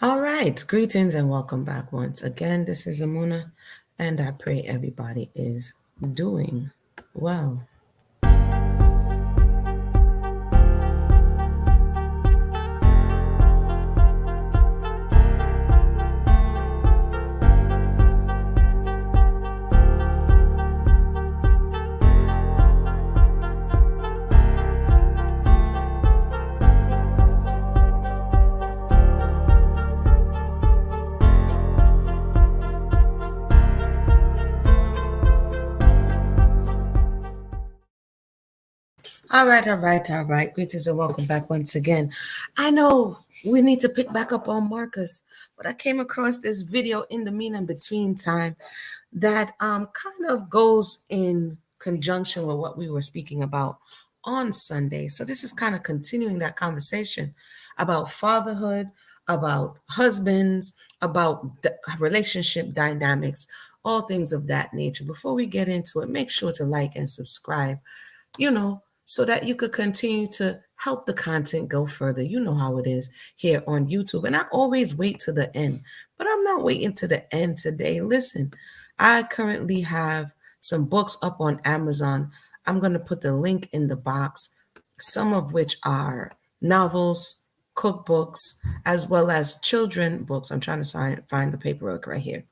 All right, greetings and welcome back once again. This is Amuna, and I pray everybody is doing well. All right. Greetings and welcome back once again. I know we need to pick back up on Marcus, but I came across this video in the mean and between time that kind of goes in conjunction with what we were speaking about on Sunday. So this is kind of continuing that conversation about fatherhood, about husbands, about relationship dynamics, all things of that nature. Before we get into it, make sure to like and subscribe, so that you could continue to help the content go further. You know how it is here on YouTube. And I always wait to the end, but I'm not waiting to the end today. Listen, I currently have some books up on Amazon. I'm going to put the link in the box, some of which are novels, cookbooks, as well as children books. I'm trying to find the paperwork right here.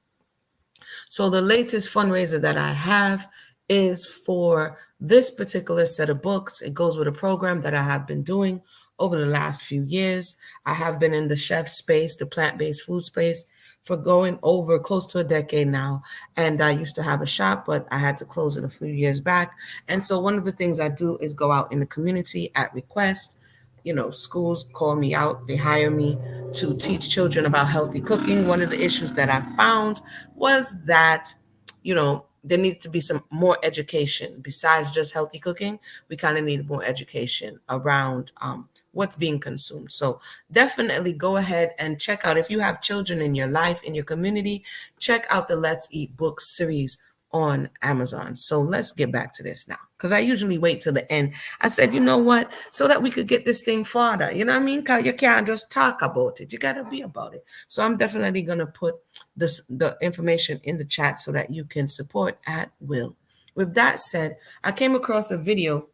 So the latest fundraiser that I have is for this particular set of books. It goes with a program that I have been doing over the last few years. I have been in the chef space, the plant-based food space, for going over close to a decade now. And I used to have a shop, but I had to close it a few years back. And so one of the things I do is go out in the community at request. Schools call me out, they hire me to teach children about healthy cooking. One of the issues that I found was that, there needed to be some more education besides just healthy cooking. We kind of need more education around what's being consumed. So definitely go ahead and check out, if you have children in your life, in your community, check out the Let's Eat Books series on Amazon. So let's get back to this now, because I usually wait till the end. I said, you know what, so that we could get this thing farther. You know what I mean? Because you can't just talk about it. You got to be about it. So I'm definitely going to put the information in the chat so that you can support at will. With that said, I came across a video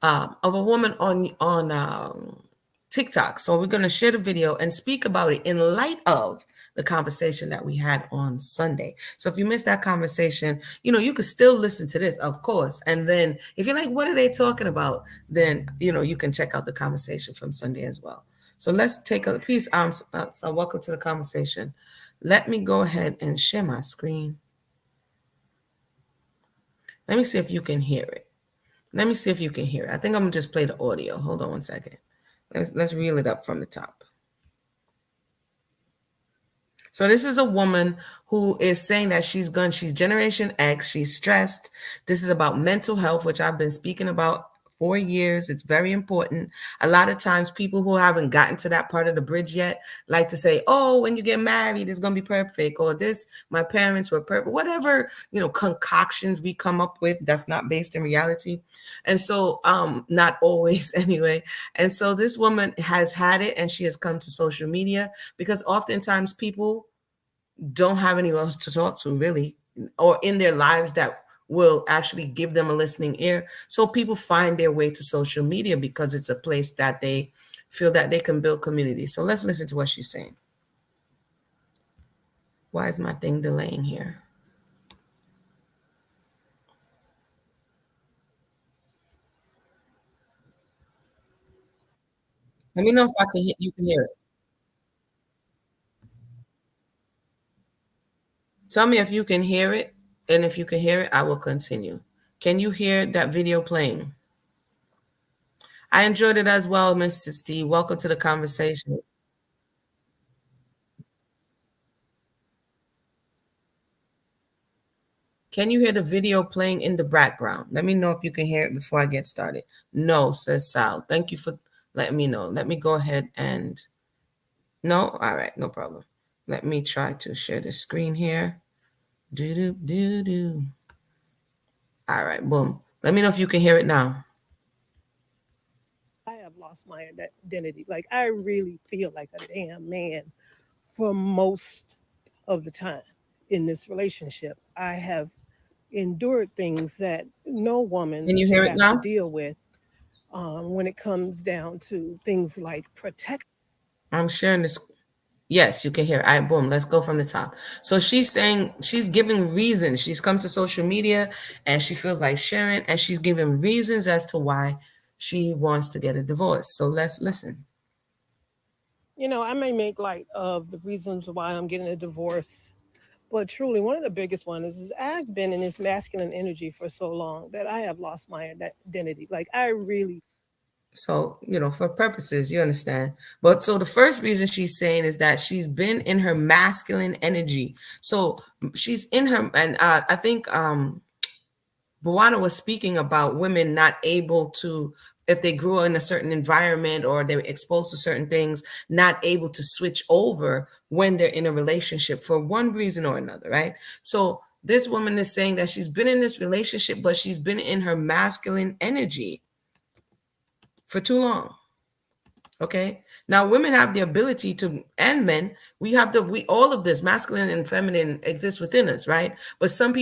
of a woman on TikTok. So we're going to share the video and speak about it in light of the conversation that we had on Sunday. So if you missed that conversation, you could still listen to this, of course. And then if you're like, what are they talking about? Then, you can check out the conversation from Sunday as well. So let's take a piece. So welcome to the conversation. Let me go ahead and share my screen. Let me see if you can hear it. Let me see if you can hear it. I think I'm going to just play the audio. Hold on one second. Let's reel it up from the top. So this is a woman who is saying that she's Generation X. She's stressed. This is about mental health, which I've been speaking about for years. It's very important. A lot of times people who haven't gotten to that part of the bridge yet like to say, oh, when you get married, it's going to be perfect. Or this, my parents were perfect. Whatever, concoctions we come up with that's not based in reality. And so, not always anyway. And so this woman has had it, and she has come to social media because oftentimes people don't have anyone else to talk to, really, or in their lives that will actually give them a listening ear. So people find their way to social media because it's a place that they feel that they can build community. So let's listen to what she's saying. Why is my thing delaying here? Let me know if you can hear it. Tell me if you can hear it, and if you can hear it, I will continue. Can you hear that video playing? I enjoyed it as well, Mr. Steve. Welcome to the conversation. Can you hear the video playing in the background? Let me know if you can hear it before I get started. No, says Sal. Thank you for letting me know. Let me go ahead and... No? All right, no problem. Let me try to share the screen here. Do. All right, boom. Let me know if you can hear it now. lost my identity. Like I really feel like a damn man for most of the time in this relationship. I have endured things that no woman Can you should hear it have to now? deal with when it comes down to things like protection. I'm sharing this. Yes, you can hear. All right, boom. Let's go from the top. So she's saying she's giving reasons. She's come to social media and she feels like sharing, and she's giving reasons as to why she wants to get a divorce. So let's listen. I may make light of the reasons why I'm getting a divorce, but truly, one of the biggest ones is I've been in this masculine energy for so long that I have lost my identity. Like I really So, for purposes, you understand. But so the first reason she's saying is that she's been in her masculine energy. So she's in her, and I think Buwana was speaking about women not able to, if they grew in a certain environment or they were exposed to certain things, not able to switch over when they're in a relationship for one reason or another, right? So this woman is saying that she's been in this relationship, but she's been in her masculine energy for too long. Okay. Now women have the ability to, and men, we all of this masculine and feminine exists within us, right? But some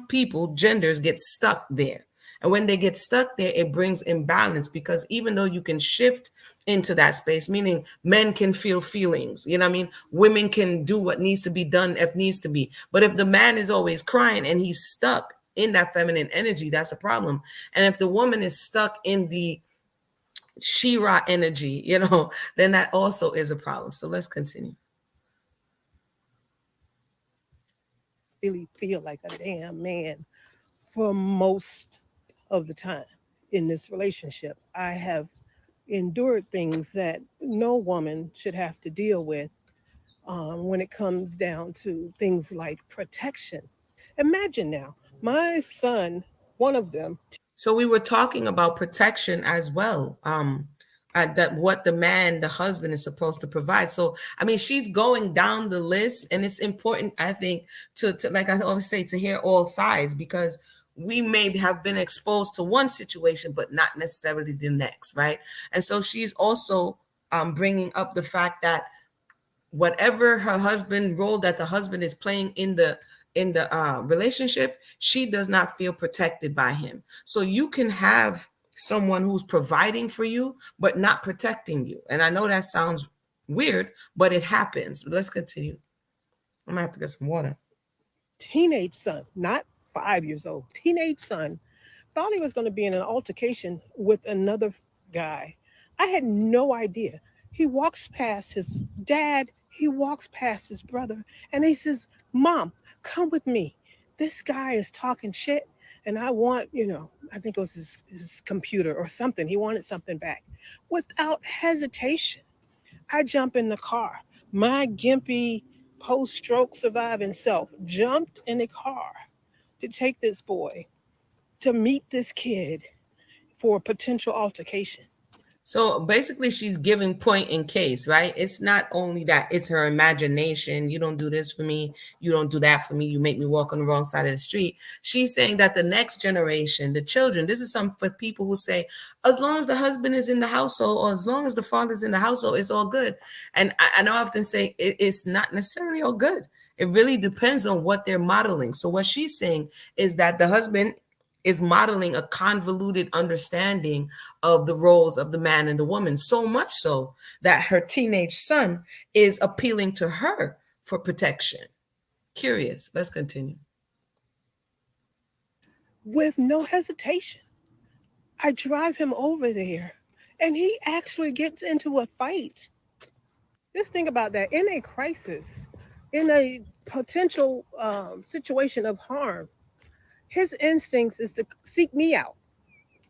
people genders get stuck there, and when they get stuck there it brings imbalance, because even though you can shift into that space, meaning men can feel feelings, you know what I mean, women can do what needs to be done if needs to be, but if the man is always crying and he's stuck in that feminine energy, that's a problem. And if the woman is stuck in the Shira energy, then that also is a problem. So let's continue. really feel like a damn man for most of the time in this relationship. I have endured things that no woman should have to deal with when it comes down to things like protection. Imagine now, my son, one of them, So we were talking about protection as well. That what the husband is supposed to provide. So I mean, she's going down the list, and it's important, I think, to like I always say, to hear all sides, because we may have been exposed to one situation, but not necessarily the next, right? And so she's also bringing up the fact that whatever her husband role that the husband is playing in the relationship, she does not feel protected by him. So you can have someone who's providing for you but not protecting you, and I know that sounds weird, but it happens. Let's continue. I'm gonna have to get some water. teenage son, not 5 years old, teenage son, thought he was going to be in an altercation with another guy. I had no idea. He walks past his dad, he walks past his brother, and he says, Mom, come with me. This guy is talking shit, and I want, I think it was his computer or something. He wanted something back. Without hesitation, I jump in the car. My gimpy, post stroke surviving self jumped in the car to take this boy to meet this kid for a potential altercation. So basically, she's giving point in case, right? It's not only that, it's her imagination. You don't do this for me. You don't do that for me. You make me walk on the wrong side of the street. She's saying that the next generation, the children, this is something for people who say, as long as the husband is in the household, or as long as the father's in the household, it's all good. And I know I often say it's not necessarily all good. It really depends on what they're modeling. So what she's saying is that the husband is modeling a convoluted understanding of the roles of the man and the woman, so much so that her teenage son is appealing to her for protection. Curious. Let's continue. With no hesitation, I drive him over there, and he actually gets into a fight. Just think about that. In a crisis, in a potential situation of harm, his instincts is to seek me out,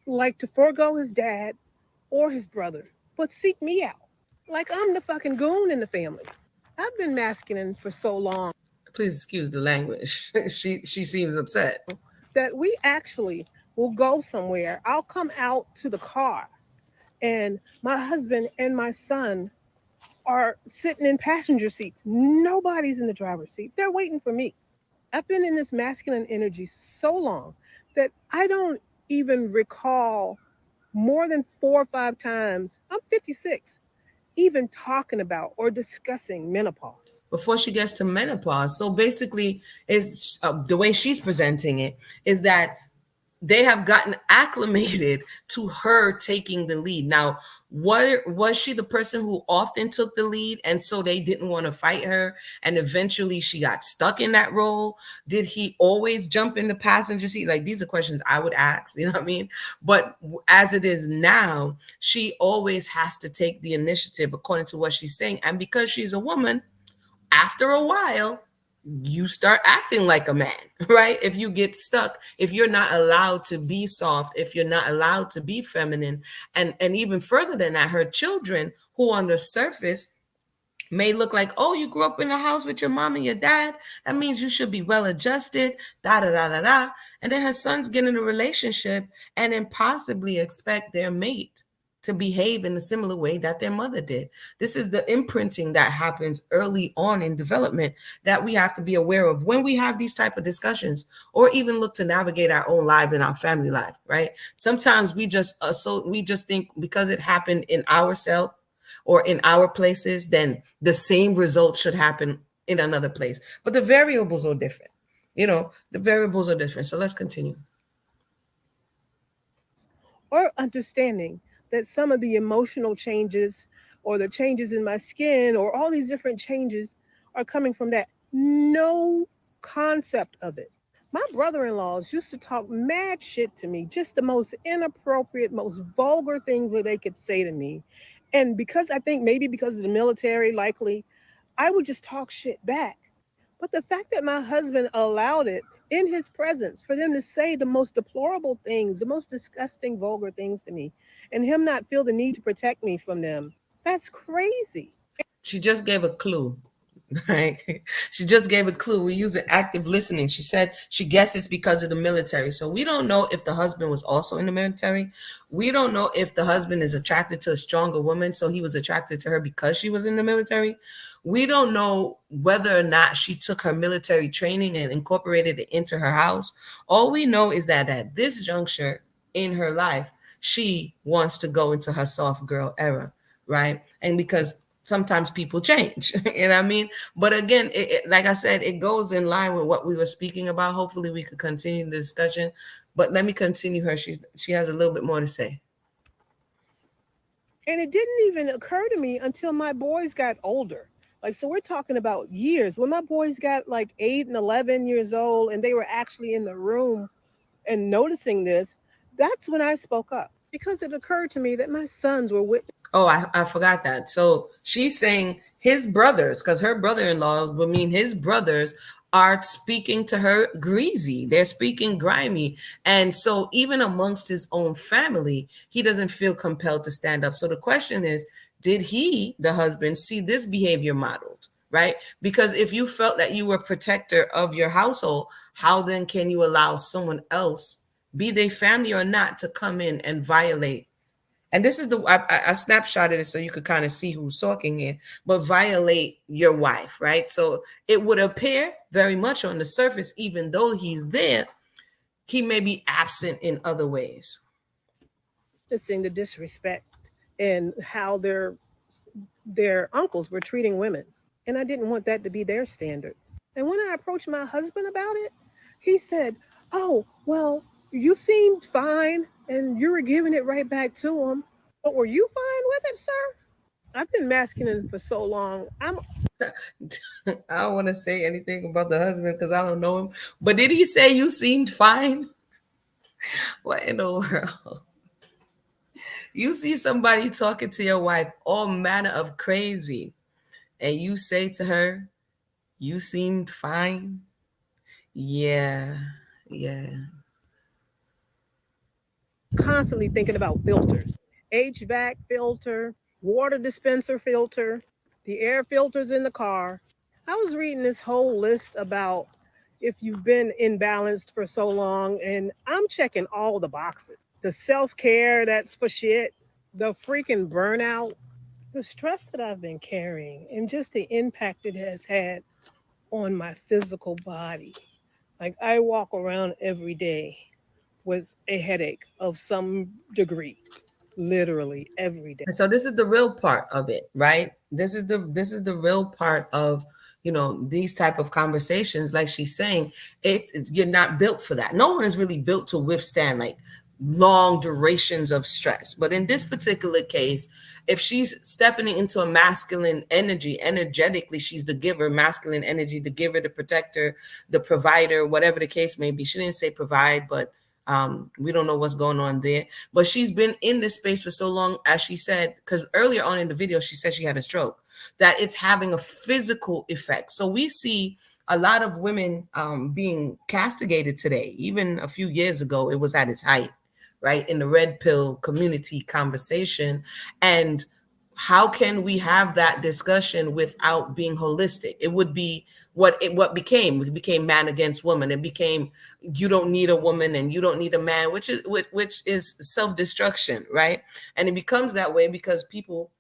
like to forego his dad or his brother, but seek me out. Like I'm the fucking goon in the family. I've been masculine for so long Please excuse the language. She seems upset. that we actually will go somewhere. I'll come out to the car, and my husband and my son are sitting in passenger seats. Nobody's in the driver's seat. They're waiting for me. I've been in this masculine energy so long that I don't even recall more than 4 or 5 times. I'm 56, even talking about or discussing menopause. Before she gets to menopause. So basically, is the way she's presenting it is that they have gotten acclimated to her taking the lead. Now, what was she the person who often took the lead, and so they didn't want to fight her, and eventually she got stuck in that role? Did he always jump in the passenger seat? Like, these are questions I would ask, you know what I mean? But as it is now, she always has to take the initiative according to what she's saying, and because she's a woman, after a while, you start acting like a man, right? If you get stuck, if you're not allowed to be soft, if you're not allowed to be feminine, and even further than that, her children, who on the surface may look like, oh, you grew up in a house with your mom and your dad, that means you should be well adjusted, da da da da da. And then her sons get in a relationship and then possibly expect their mate to behave in a similar way that their mother did. This is the imprinting that happens early on in development that we have to be aware of when we have these type of discussions, or even look to navigate our own life and our family life, right? Sometimes we just think because it happened in ourselves or in our places, then the same result should happen in another place. But the variables are different. The variables are different. So let's continue. Or understanding that some of the emotional changes or the changes in my skin or all these different changes are coming from that. No concept of it. My brother in laws used to talk mad shit to me, just the most inappropriate, most vulgar things that they could say to me. And because I think maybe because of the military, likely, I would just talk shit back. But the fact that my husband allowed it in his presence for them to say the most deplorable things, the most disgusting, vulgar things to me, and him not feel the need to protect me from them, that's crazy. She just gave a clue. Right? She just gave a clue. We use active listening. She said she guesses because of the military. So we don't know if the husband was also in the military. We don't know if the husband is attracted to a stronger woman, so he was attracted to her because she was in the military. We don't know whether or not she took her military training and incorporated it into her house. All we know is that at this juncture in her life, she wants to go into her soft girl era, right? And because sometimes people change, you know what I mean? But again, like I said, it goes in line with what we were speaking about. Hopefully we could continue the discussion, but let me continue her. She has a little bit more to say. And it didn't even occur to me until my boys got older. Like, so we're talking about years. When my boys got like 8 and 11 years old and they were actually in the room and noticing this, that's when I spoke up because it occurred to me that my sons were with. Oh, I forgot that. So she's saying his brothers, because her brother-in-law would mean his brothers are speaking to her greasy. They're speaking grimy. And so even amongst his own family, he doesn't feel compelled to stand up. So the question is, did he, the husband, see this behavior modeled? Right? Because if you felt that you were protector of your household, how then can you allow someone else, be they family or not, to come in and violate? And this is I snapshotted it so you could kind of see who's talking here, but violate your wife, right? So it would appear very much on the surface, even though he's there, he may be absent in other ways. Witnessing the disrespect and how their uncles were treating women. And I didn't want that to be their standard. And when I approached my husband about it, he said, "Oh, well, you seemed fine and you were giving it right back to him. But were you fine with it, sir?" I've been masculine for so long. I'm I don't want to say anything about the husband because I don't know him. But did he say you seemed fine? What in the world? You see somebody talking to your wife all manner of crazy, and you say to her, you seemed fine? Yeah, yeah. constantly thinking about filters. HVAC filter, water dispenser filter, the air filters in the car. I was reading this whole list about if you've been imbalanced for so long, and I'm checking all the boxes. The self care, that's for shit. The freaking burnout, the stress that I've been carrying, and just the impact it has had on my physical body. Like, I walk around every day was a headache of some degree, literally every day. And so this is the real part of it, right? This is the real part of, these type of conversations. Like she's saying, you're not built for that. No one is really built to withstand like long durations of stress. But in this particular case, if she's stepping into a masculine energy, energetically, she's the giver, masculine energy, the giver, the protector, the provider, whatever the case may be. She didn't say provide, but we don't know what's going on there. But she's been in this space for so long, as she said, because earlier on in the video, she said she had a stroke, that it's having a physical effect. So we see a lot of women being castigated today. Even a few years ago, it was at its height, right? In the red pill community conversation. And how can we have that discussion without being holistic? It would be what became. It became man against woman. It became you don't need a woman and you don't need a man, which is self-destruction, right? And it becomes that way because people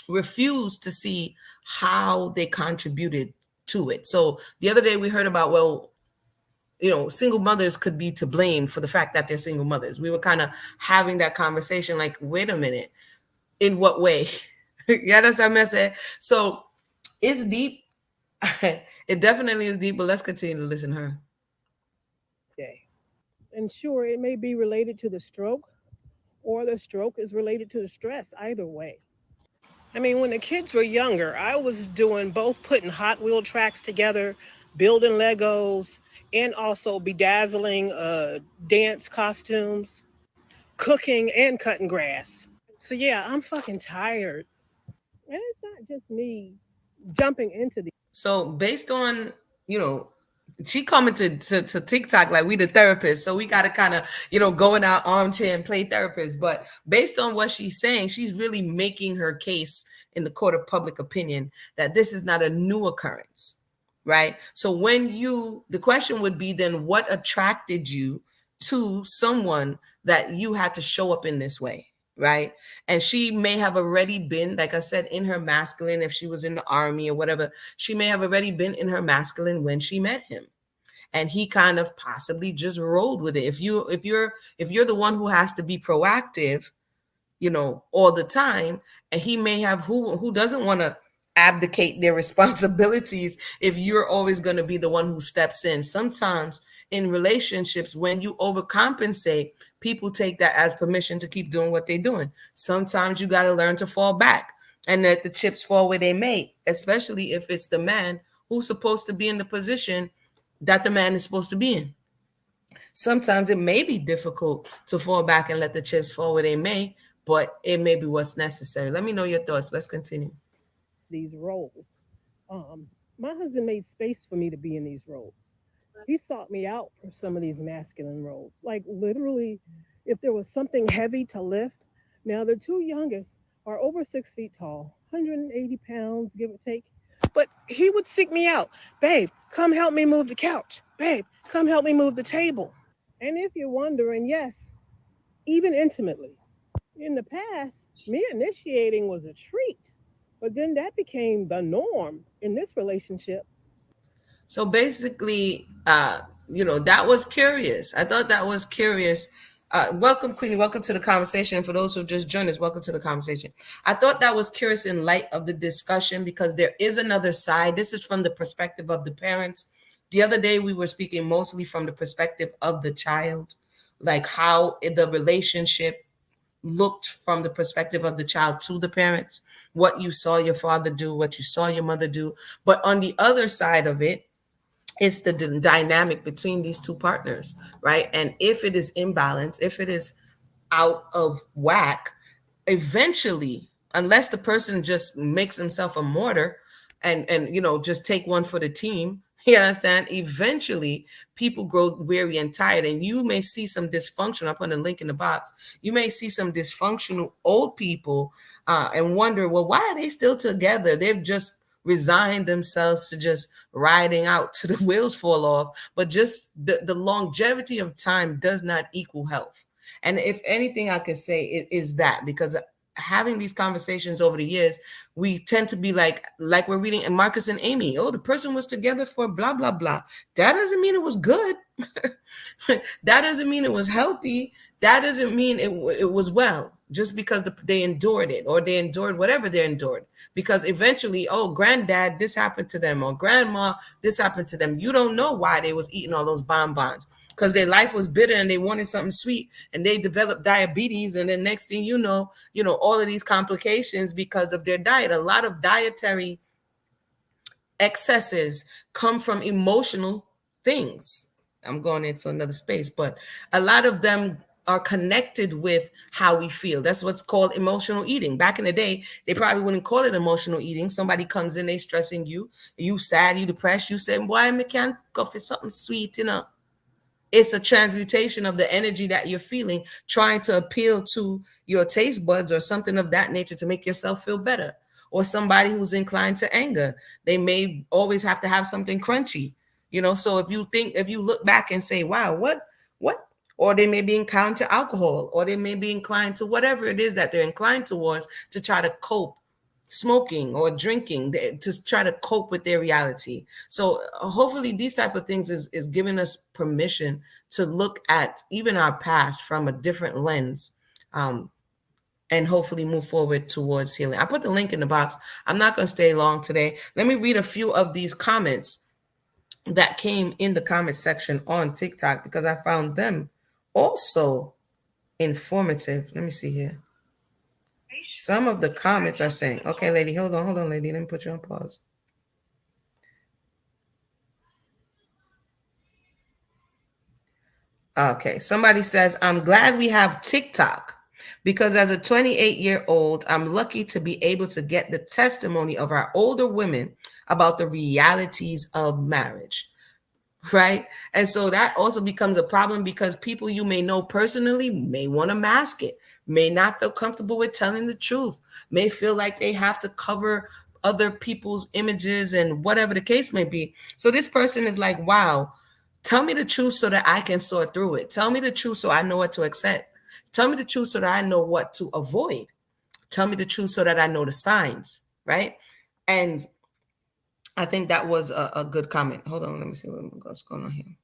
refuse to see how they contributed to it. So the other day we heard about, well, single mothers could be to blame for the fact that they're single mothers. We were kind of having that conversation like, wait a minute, in what way? Yeah, that's that message. So it's deep. It definitely is deep, but let's continue to listen to her. Day. And sure, it may be related to the stroke, or the stroke is related to the stress, either way. I mean, when the kids were younger, I was doing both putting Hot Wheel tracks together, building Legos, and also bedazzling dance costumes, cooking, and cutting grass. So yeah, I'm fucking tired. And it's not just me jumping into the So based on, you know, she commented to TikTok like we the therapist. So we gotta kind of, go in our armchair and play therapist. But based on what she's saying, she's really making her case in the court of public opinion that this is not a new occurrence. Right. So the question would be then what attracted you to someone that you had to show up in this way? Right. And she may have already been, like I said, in her masculine, if she was in the army or whatever, she may have already been in her masculine when she met him. And he kind of possibly just rolled with it. If you're the one who has to be proactive, all the time, and he may have who doesn't want to abdicate their responsibilities if you're always going to be the one who steps in. Sometimes in relationships, when you overcompensate, people take that as permission to keep doing what they're doing. Sometimes you got to learn to fall back and let the chips fall where they may, especially if it's the man who's supposed to be in the position that the man is supposed to be in. Sometimes it may be difficult to fall back and let the chips fall where they may, but it may be what's necessary. Let me know your thoughts. Let's continue. these roles. Um, my husband made space for me to be in these roles. He sought me out for some of these masculine roles. Like literally, if there was something heavy to lift. Now the two youngest are over 6 feet tall, 180 pounds, give or take. But he would seek me out. Babe, come help me move the couch. Babe, come help me move the table. And if you're wondering, yes, even intimately. In the past, me initiating was a treat. But then that became the norm in this relationship. So basically, that was curious. I thought that was curious. Welcome, Queenie. Welcome to the conversation. For those who just joined us, welcome to the conversation. I thought that was curious in light of the discussion because there is another side. This is from the perspective of the parents. The other day, we were speaking mostly from the perspective of the child, like how the relationship looked from the perspective of the child to the parents, what you saw your father do, what you saw your mother do. But on the other side of it, it's the dynamic between these two partners, right? And if it is imbalance, if it is out of whack, eventually, unless the person just makes himself a martyr and just take one for the team, you understand, eventually people grow weary and tired, and you may see some dysfunction. I'll put a link in the box. You may see some dysfunctional old people and wonder, well, why are they still together? They've just resigned themselves to just riding out to the wheels fall off. But just the longevity of time does not equal health. And if anything I could say is that, because having these conversations over the years, we tend to be like we're reading in Marcus and Amy. Oh, the person was together for blah blah blah. That doesn't mean it was good. That doesn't mean it was healthy. That doesn't mean it was well. Just because they endured it, or they endured whatever they endured, because eventually, oh, granddad, this happened to them, or grandma, this happened to them. You don't know why they was eating all those bonbons, because their life was bitter and they wanted something sweet, and they developed diabetes, and then next thing you know all of these complications because of their diet. A lot of dietary excesses come from emotional things. I'm going into another space, but a lot of them are connected with how we feel. That's what's called emotional eating. Back in the day, they probably wouldn't call it emotional eating. Somebody comes in, they stressing you, you sad, you depressed, you say, "Why I can't go for something sweet, It's a transmutation of the energy that you're feeling, trying to appeal to your taste buds or something of that nature to make yourself feel better. Or somebody who's inclined to anger, they may always have to have something crunchy. So if you look back and say, wow, what? Or they may be inclined to alcohol, or they may be inclined to whatever it is that they're inclined towards to try to cope, smoking or drinking, to try to cope with their reality. So hopefully these type of things is giving us permission to look at even our past from a different lens, and hopefully move forward towards healing. I put the link in the box. I'm not going to stay long today. Let me read a few of these comments that came in the comment section on TikTok, because I found them also informative. Let me see here. Some of the comments are saying, okay, lady, hold on, lady. Let me put you on pause. Okay, somebody says, I'm glad we have TikTok, because as a 28-year-old, I'm lucky to be able to get the testimony of our older women about the realities of marriage. Right? And so that also becomes a problem, because people you may know personally may want to mask it, may not feel comfortable with telling the truth, may feel like they have to cover other people's images and whatever the case may be. So this person is like, wow, tell me the truth so that I can sort through it. Tell me the truth so I know what to accept. Tell me the truth so that I know what to avoid. Tell me the truth so that I know the signs, right? And I think that was a good comment. Hold on, let me see what's going on here.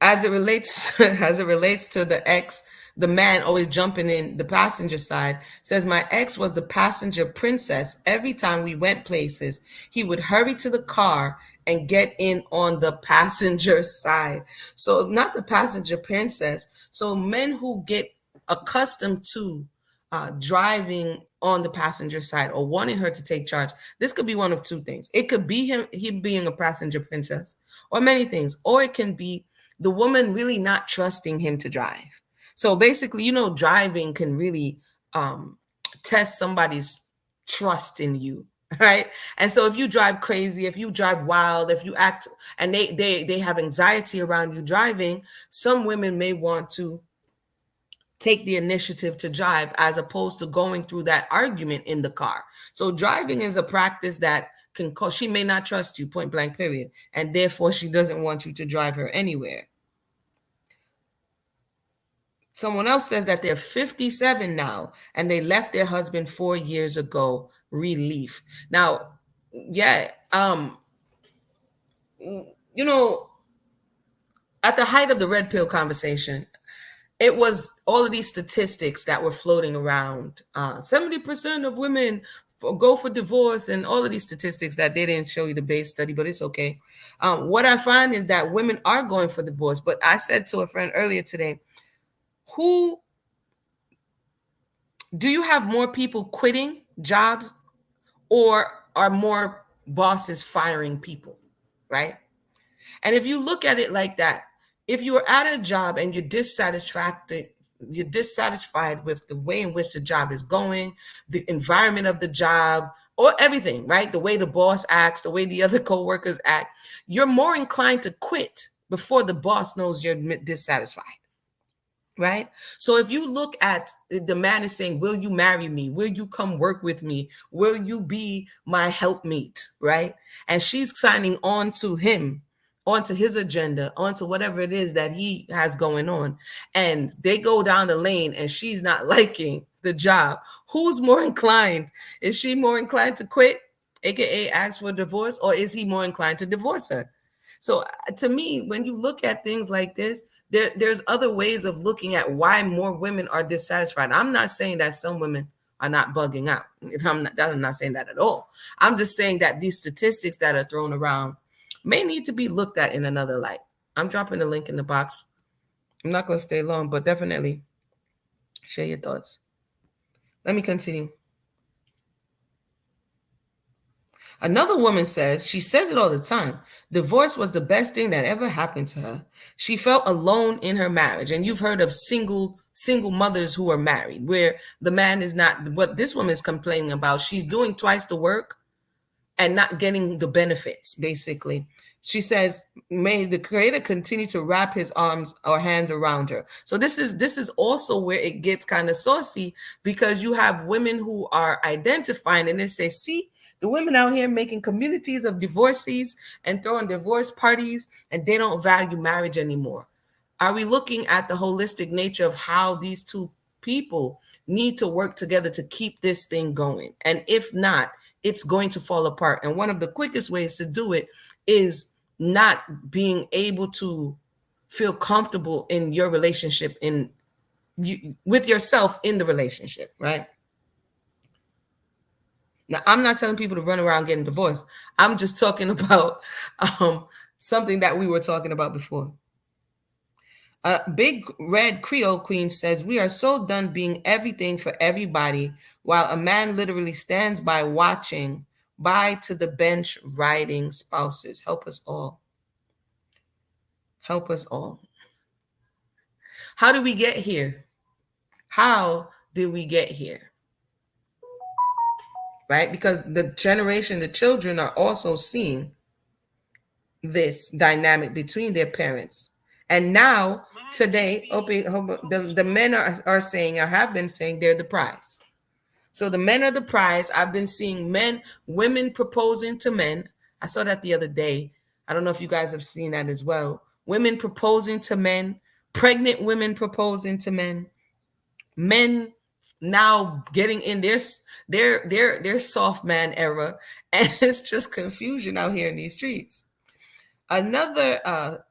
As it relates to the ex, the man always jumping in the passenger side, says, my ex was the passenger princess. Every time we went places, he would hurry to the car and get in on the passenger side. So not the passenger princess. So men who get accustomed to driving on the passenger side, or wanting her to take charge. This could be one of two things. It could be him being a passenger princess, or many things, or it can be the woman really not trusting him to drive. So basically, driving can really test somebody's trust in you, right? And so if you drive crazy, if you drive wild, if you act, and they have anxiety around you driving, some women may want to take the initiative to drive, as opposed to going through that argument in the car. So driving is a practice that can cause, she may not trust you, point blank period, and therefore she doesn't want you to drive her anywhere. Someone else says that they're 57 now and they left their husband 4 years ago. Relief. Now, yeah, at the height of the red pill conversation, it was all of these statistics that were floating around. 70% of women go for divorce, and all of these statistics that they didn't show you the base study, but it's okay. What I find is that women are going for divorce. But I said to a friend earlier today, who do you have more people quitting jobs, or are more bosses firing people, right? And if you look at it like that, if you are at a job and you're dissatisfied with the way in which the job is going, the environment of the job, or everything, right? The way the boss acts, the way the other coworkers act, you're more inclined to quit before the boss knows you're dissatisfied. Right? So if you look at the man is saying, will you marry me? Will you come work with me? Will you be my helpmeet? Right? And she's signing on to him onto his agenda, onto whatever it is that he has going on, and they go down the lane and she's not liking the job, who's more inclined? Is she more inclined to quit, aka ask for divorce, or is he more inclined to divorce her? So to me, when you look at things like this, there's other ways of looking at why more women are dissatisfied. I'm not saying that some women are not bugging out. I'm not saying that at all. I'm just saying that these statistics that are thrown around may need to be looked at in another light. I'm dropping the link in the box. I'm not going to stay long, but definitely share your thoughts. Let me continue. Another woman says, she says it all the time, divorce was the best thing that ever happened to her. She felt alone in her marriage. And you've heard of single mothers who are married, where the man is not what this woman is complaining about. She's doing twice the work and not getting the benefits, basically. She says, may the creator continue to wrap his arms or hands around her. So this is also where it gets kind of saucy, because you have women who are identifying and they say, see, the women out here making communities of divorcees and throwing divorce parties, and they don't value marriage anymore. Are we looking at the holistic nature of how these two people need to work together to keep this thing going? And if not, it's going to fall apart. And one of the quickest ways to do it is not being able to feel comfortable in your relationship, with yourself in the relationship, right? Now, I'm not telling people to run around getting divorced. I'm just talking about something that we were talking about before. Big Red Creole Queen says, we are so done being everything for everybody while a man literally stands by watching, by to the bench riding spouses. Help us all. Help us all. How did we get here? How did we get here? Right? Because the generation, the children are also seeing this dynamic between their parents. And now, today, the men are saying, or have been saying, they're the prize. So the men are the prize. I've been seeing women proposing to men. I saw that the other day. I don't know if you guys have seen that as well. Women proposing to men, pregnant women proposing to men, men now getting in their soft man era, and it's just confusion out here in these streets. Another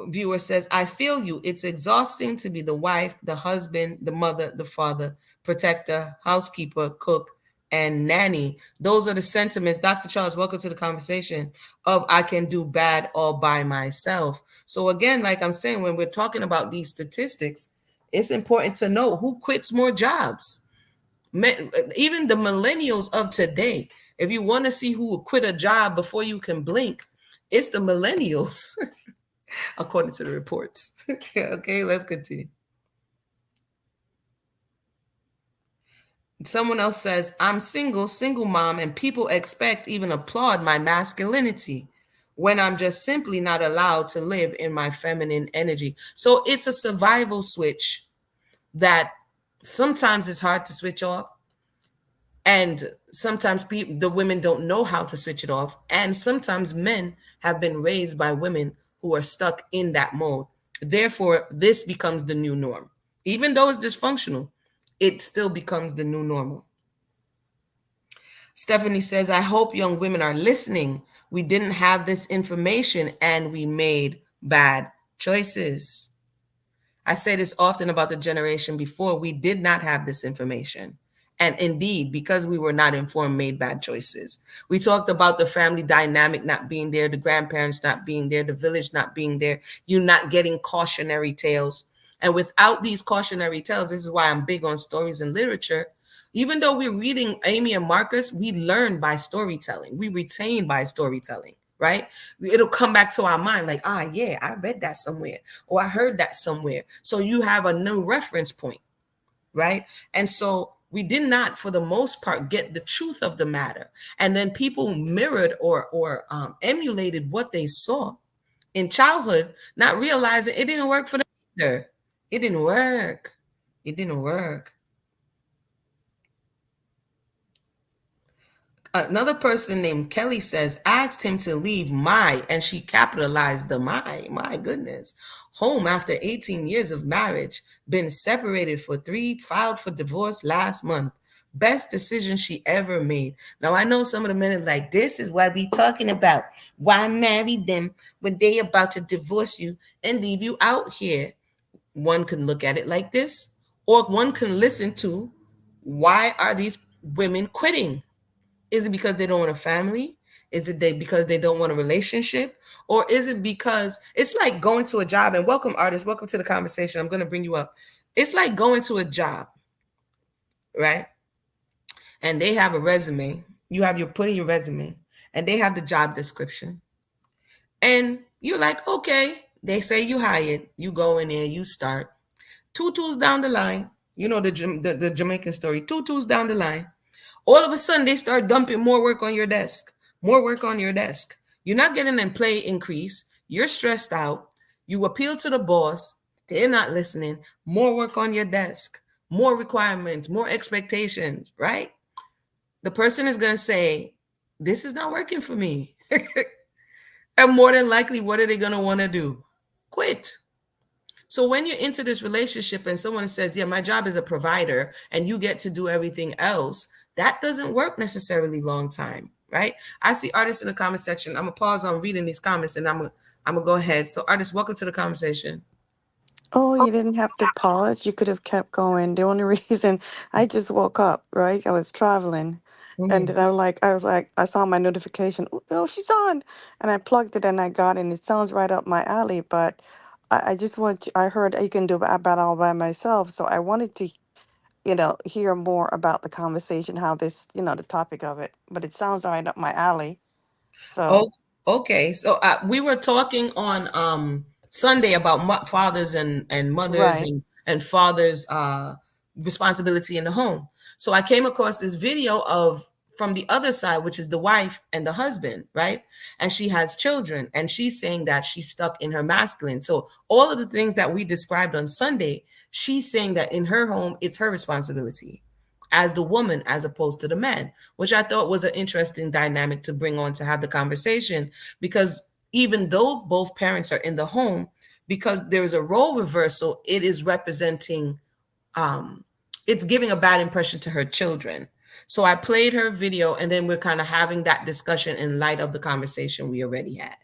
viewer says, I feel you. It's exhausting to be the wife, the husband, the mother, the father, protector, housekeeper, cook, and nanny. Those are the sentiments. Dr. Charles, welcome to the conversation of I can do bad all by myself. So again, like I'm saying, when we're talking about these statistics, it's important to know who quits more jobs. Even the millennials of today, if you want to see who will quit a job before you can blink, it's the millennials, according to the reports. Okay, let's continue. Someone else says, I'm single mom, and people expect, even applaud my masculinity when I'm just simply not allowed to live in my feminine energy. So it's a survival switch that sometimes it's hard to switch off. And sometimes the women don't know how to switch it off. And sometimes men have been raised by women who are stuck in that mode. Therefore, this becomes the new norm. Even though it's dysfunctional, it still becomes the new normal. Stephanie says, I hope young women are listening. We didn't have this information and we made bad choices. I say this often about the generation before. We did not have this information. And indeed, because we were not informed, made bad choices. We talked about the family dynamic not being there, the grandparents not being there, the village not being there, you not getting cautionary tales. And without these cautionary tales, this is why I'm big on stories and literature. Even though we're reading Amy and Marcus, we learn by storytelling. We retain by storytelling, right? It'll come back to our mind like, yeah, I read that somewhere, or I heard that somewhere. So you have a new reference point, right? And so we did not, for the most part, get the truth of the matter. And then people mirrored or emulated what they saw in childhood, not realizing it didn't work for them either. It didn't work. It didn't work. Another person named Kelly says, asked him to leave my, and she capitalized the my goodness, home after 18 years of marriage, been separated for 3, filed for divorce last month. Best decision she ever made. Now I know some of the men are like, this is what we talking about. Why marry them when they about to divorce you and leave you out here? One can look at it like this, or one can listen to, why are these women quitting? Is it because they don't want a family? Is it because they don't want a relationship? Or is it because it's like going to a job? And welcome, artists, welcome to the conversation. I'm going to bring you up. It's like going to a job, right? And they have a resume. You have your putting your resume, and they have the job description. And you're like, okay, they say you hired. You go in there, you start. Two down the line, you know the Jamaican story. Two down the line, all of a sudden they start dumping more work on your desk, more work on your desk. You're not getting a pay increase. You're stressed out. You appeal to the boss. They're not listening. More work on your desk, more requirements, more expectations, right? The person is going to say, this is not working for me. And more than likely, what are they going to want to do? Quit. So when you're into this relationship and someone says, yeah, my job is a provider and you get to do everything else, that doesn't work necessarily long time, right? I see artists in the comment section. I'm gonna pause on reading these comments and I'm gonna go ahead. So artists, welcome to the conversation. Oh, you didn't have to pause. You could have kept going. The only reason I just woke up, right? I was traveling. And Mhm. then I was like, I saw my notification. Oh, she's on. And I plugged it and I got in. It sounds right up my alley, but I just want I heard you can do about all by myself. So I wanted to, hear more about the conversation, how this, the topic of it. But it sounds right up my alley. So, Oh, okay. So we were talking on Sunday about fathers and mothers right. and fathers responsibility in the home. So I came across this video of from the other side, which is the wife and the husband, right? And she has children, and she's saying that she's stuck in her masculine. So all of the things that we described on Sunday, she's saying that in her home, it's her responsibility as the woman as opposed to the man, which I thought was an interesting dynamic to bring on to have the conversation. Because even though both parents are in the home, because there's a role reversal, it is representing, um, it's giving a bad impression to her children. So I played her video, and then we're kind of having that discussion in light of the conversation we already had,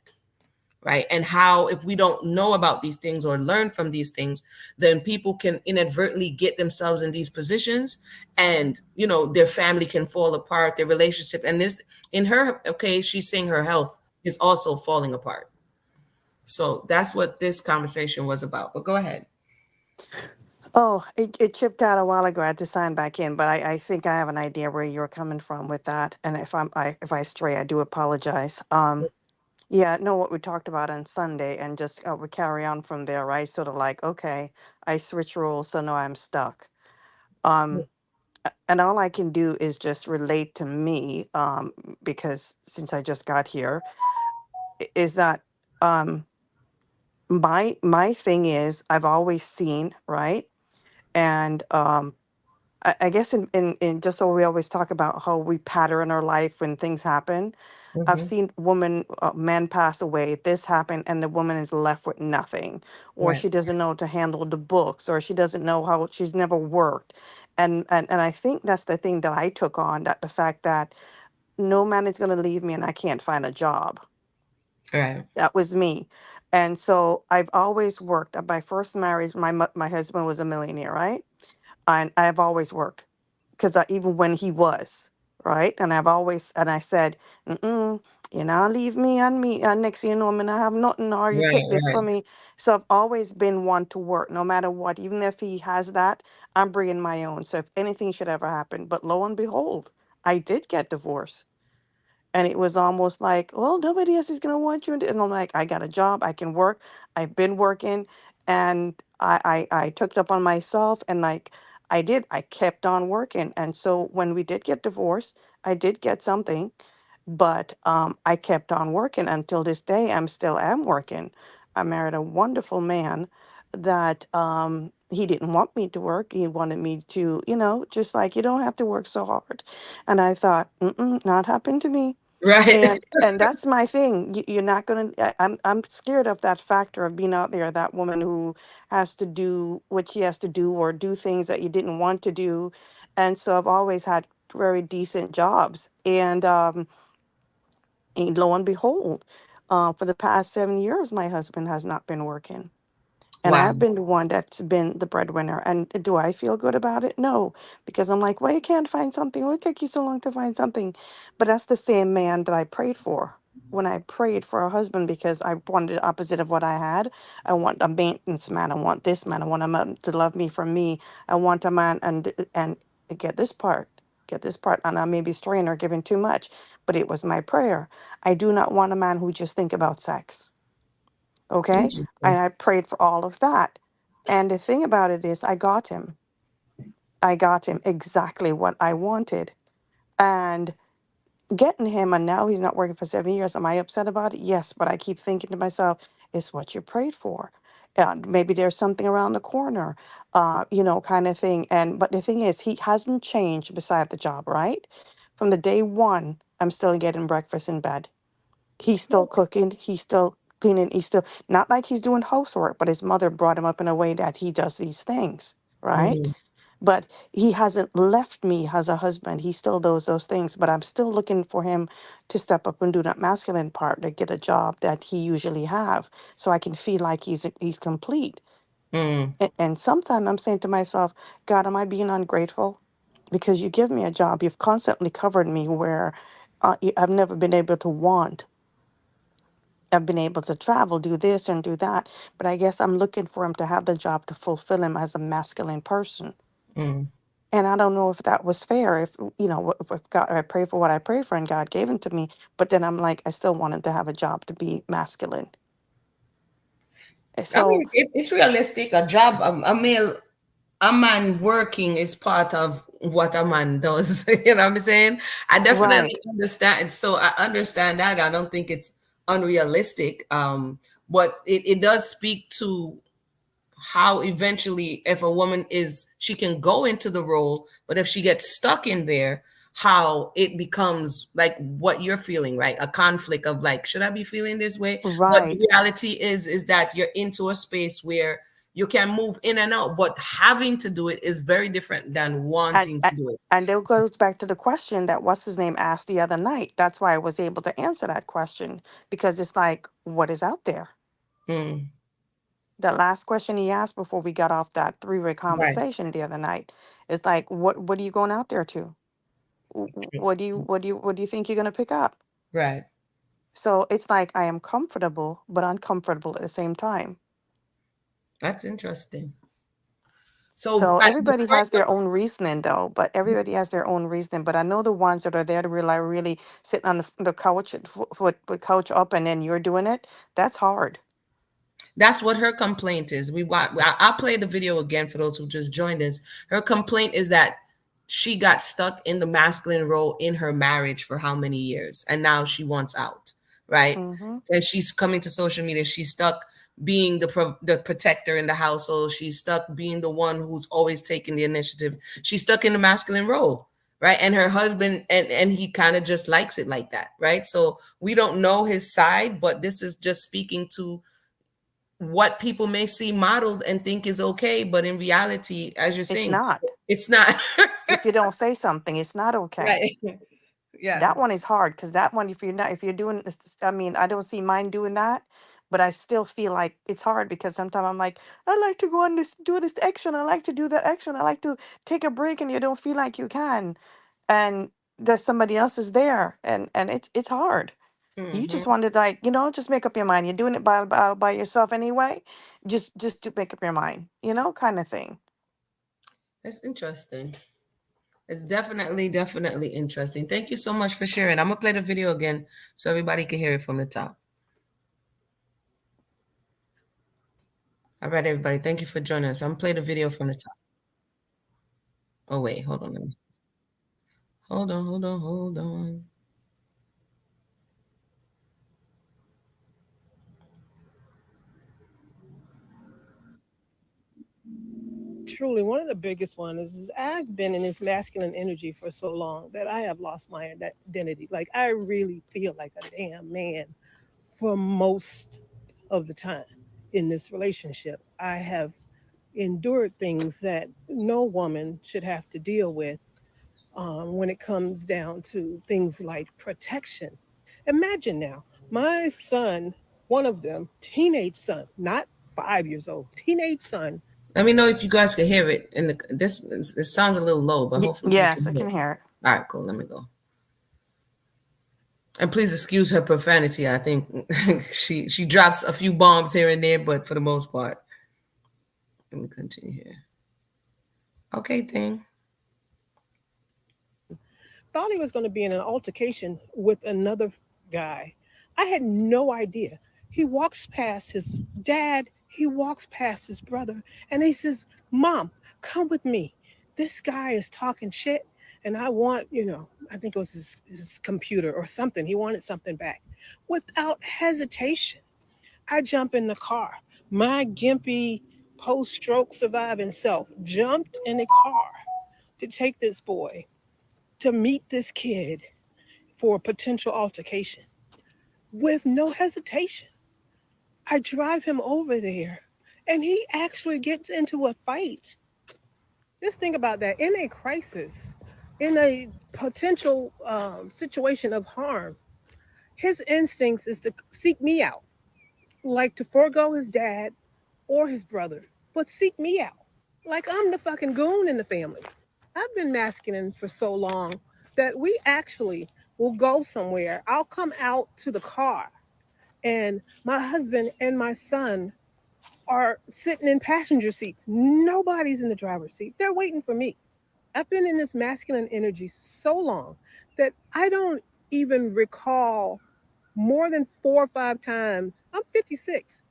right? And how if we don't know about these things or learn from these things, then people can inadvertently get themselves in these positions, and their family can fall apart, their relationship. And this, in her case, she's saying her health is also falling apart. So that's what this conversation was about. But go ahead. Oh, it chipped out a while ago. I had to sign back in, but I think I have an idea where you're coming from with that. And if I stray, I do apologize. Yeah, no, what we talked about on Sunday, and just we carry on from there, right? Sort of like, okay, I switch roles, so now I'm stuck. Um, and all I can do is just relate to me, because since I just got here, is that um, my thing is I've always seen, right? And I guess in just so we always talk about how we pattern our life when things happen. I've Mm-hmm. seen men pass away, this happened, and the woman is left with nothing, or Right. she doesn't know to handle the books, or she doesn't know how she's never worked. And I think that's the thing that I took on, that the fact that no man is going to leave me and I can't find a job. Right. That was me. And so I've always worked. My first marriage, my husband was a millionaire, right? And I've always worked, because even when he was, right, and I said, mm-mm, you know, leave me and me, and next thing you know, I'm gonna have nothing, or you Right. take this Right. from me. So I've always been one to work, no matter what. Even if he has that, I'm bringing my own. So if anything should ever happen, but lo and behold, I did get divorced. And it was almost like, well, nobody else is gonna want you. And I'm like, I got a job, I can work, I've been working, and I took it up on myself, and like I kept on working. And so when we did get divorced, I did get something, but I kept on working until this day. I'm still am working. I married a wonderful man that he didn't want me to work. He wanted me to, just like, you don't have to work so hard. And I thought, not happen to me. Right. And that's my thing. You're not gonna. I'm scared of that factor of being out there, that woman who has to do what she has to do or do things that you didn't want to do. And so I've always had very decent jobs, and lo and behold, for the past 7 years, my husband has not been working. And Wow. I've been the one that's been the breadwinner. And do I feel good about it? No, because I'm like, well, you can't find something. Why it take you so long to find something? But that's the same man that I prayed for. When I prayed for a husband, because I wanted the opposite of what I had. I want a maintenance man. I want this man. I want a man to love me for me. I want a man and get this part. Get this part. And I may be straying or giving too much, but it was my prayer. I do not want a man who just think about sex. Okay. And Interesting. I prayed for all of that. And the thing about it is, I got him. I got him exactly what I wanted. And getting him, and now he's not working for 7 years. Am I upset about it? Yes. But I keep thinking to myself, it's what you prayed for. And maybe there's something around the corner, kind of thing. But the thing is, he hasn't changed beside the job, right? From the day one, I'm still getting breakfast in bed. He's still cooking, he's still cleaning, he's still not like he's doing housework, but his mother brought him up in a way that he does these things, right? Mm, But he hasn't left me as a husband. He still does those things, but I'm still looking for him to step up and do that masculine part to get a job that he usually have, so I can feel like he's complete. mm, And sometimes I'm saying to myself, God, am I being ungrateful? Because you give me a job, you've constantly covered me where I've never been able to want. I've been able to travel, do this and do that, but I guess I'm looking for him to have the job to fulfill him as a masculine person. mm, And I don't know if that was fair. If if God, I prayed for what I prayed for, and God gave it to me, but then I'm like, I still wanted to have a job to be masculine. I So mean, it's realistic. A job, a man working is part of what a man does. You know what I'm saying? I right, definitely understand. So I understand that. I don't think it's unrealistic. But it does speak to how eventually, if a woman is, she can go into the role, but if she gets stuck in there, how it becomes like what you're feeling, right? A conflict of like, should I be feeling this way? But the right. reality is that you're into a space where you can move in and out, but having to do it is very different than And wanting to and do it. and it goes back to the question that what's his name asked the other night. That's why I was able to answer that question, because it's like, what is out there? Mm, The last question he asked before we got off that three-way right. conversation the other night is like, what are you going out there to? What do you think you're going to pick up? Right. So it's like I am comfortable but uncomfortable at the same time. That's interesting. So So the everybody part, has their own reasoning though, but everybody has their own reasoning. But I know the ones that are there to really sit on the couch with couch up, and then you're doing it. That's hard. that's what her complaint is. I'll play the video again for those who just joined us. Her complaint is that she got stuck in the masculine role in her marriage for how many years, and now she wants out, right? Mm-hmm. And she's coming to social media. She's stuck being the protector in the household. She's stuck being the one who's always taking the initiative. She's stuck in the masculine role, right? And her husband, and he kind of just likes it like that, right? So we don't know his side, but this is just speaking to what people may see modeled and think is okay, but in reality, as you're It's saying, not. it's not. If you don't say something, it's not okay. Right. Yeah. That one is hard because that one, if you're doing this, I mean, I don't see mine doing that, but I still feel like it's hard because sometimes I'm like, I like to go on this, do this action. I like to do that action. I like to take a break, and you don't feel like you can, and there's somebody else is there, and it's hard. You just Hmm. want to like, just make up your mind. You're doing it by yourself anyway. Just to make up your mind, kind of thing. That's interesting. It's definitely interesting. Thank you so much for sharing. I'm gonna play the video again so everybody can hear it from the top. All right, everybody. Thank you for joining us. I'm gonna play the video from the top. Oh wait, hold on. Hold on. Truly, one of the biggest ones is I've been in this masculine energy for so long that I have lost my identity. Like I really feel like a damn man for most of the time in this relationship. I have endured things that no woman should have to deal with when it comes down to things like protection. Imagine now, my son, one of them, teenage son, not 5 years old, teenage son. Let me know if you guys can hear it. And this it sounds a little low, but hopefully you Yes, can I hear can it. hear it. All right, cool. Let me go. And please excuse her profanity. I think she drops a few bombs here and there, but for the most part, let me continue here. Okay, thing. Thought he was going to be in an altercation with another guy. I had no idea. He walks past his dad, he walks past his brother, and he says, "Mom, come with me. This guy is talking shit, and I want, I think it was his computer or something. He wanted something back." Without hesitation, I jump in the car. My gimpy post stroke surviving self jumped in the car to take this boy to meet this kid for a potential altercation with no hesitation. I drive him over there and he actually gets into a fight. Just think about that. In a crisis, in a potential situation of harm, his instincts is to seek me out, like to forego his dad or his brother, but seek me out. Like I'm the fucking goon in the family. I've been masculine for so long that we actually will go somewhere. I'll come out to the car and my husband and my son are sitting in passenger seats. Nobody's in the driver's seat. They're waiting for me. I've been in this masculine energy so long that I don't even recall more than 4 or 5 times. I'm 56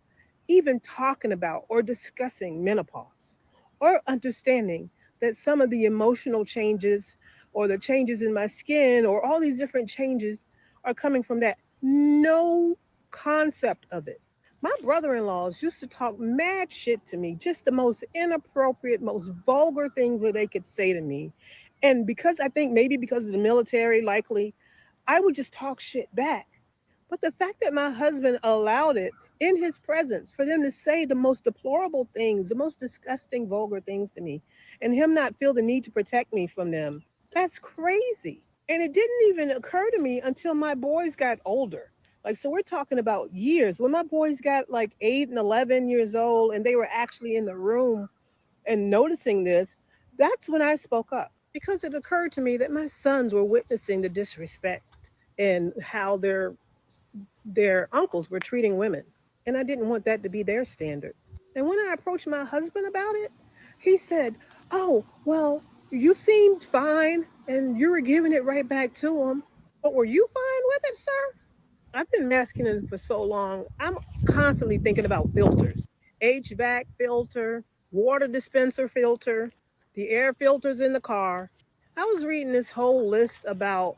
even talking about or discussing menopause or understanding that some of the emotional changes or the changes in my skin or all these different changes are coming from that. No concept of it. My brother in laws used to talk mad shit to me, just the most inappropriate, most vulgar things that they could say to me. And because I think maybe because of the military, likely, I would just talk shit back. But the fact that my husband allowed it in his presence for them to say the most deplorable things, the most disgusting, vulgar things to me, and him not feel the need to protect me from them, that's crazy. And it didn't even occur to me until my boys got older. Like, so we're talking about years. When my boys got like 8 and 11 years old and they were actually in the room and noticing this, that's when I spoke up because it occurred to me that my sons were witnessing the disrespect and how their uncles were treating women. And I didn't want that to be their standard. And when I approached my husband about it, he said, "Oh, well, you seemed fine and you were giving it right back to him. But were you fine with it, sir?" I've been masculine for so long. I'm constantly thinking about filters: HVAC filter, water dispenser filter, the air filters in the car. I was reading this whole list about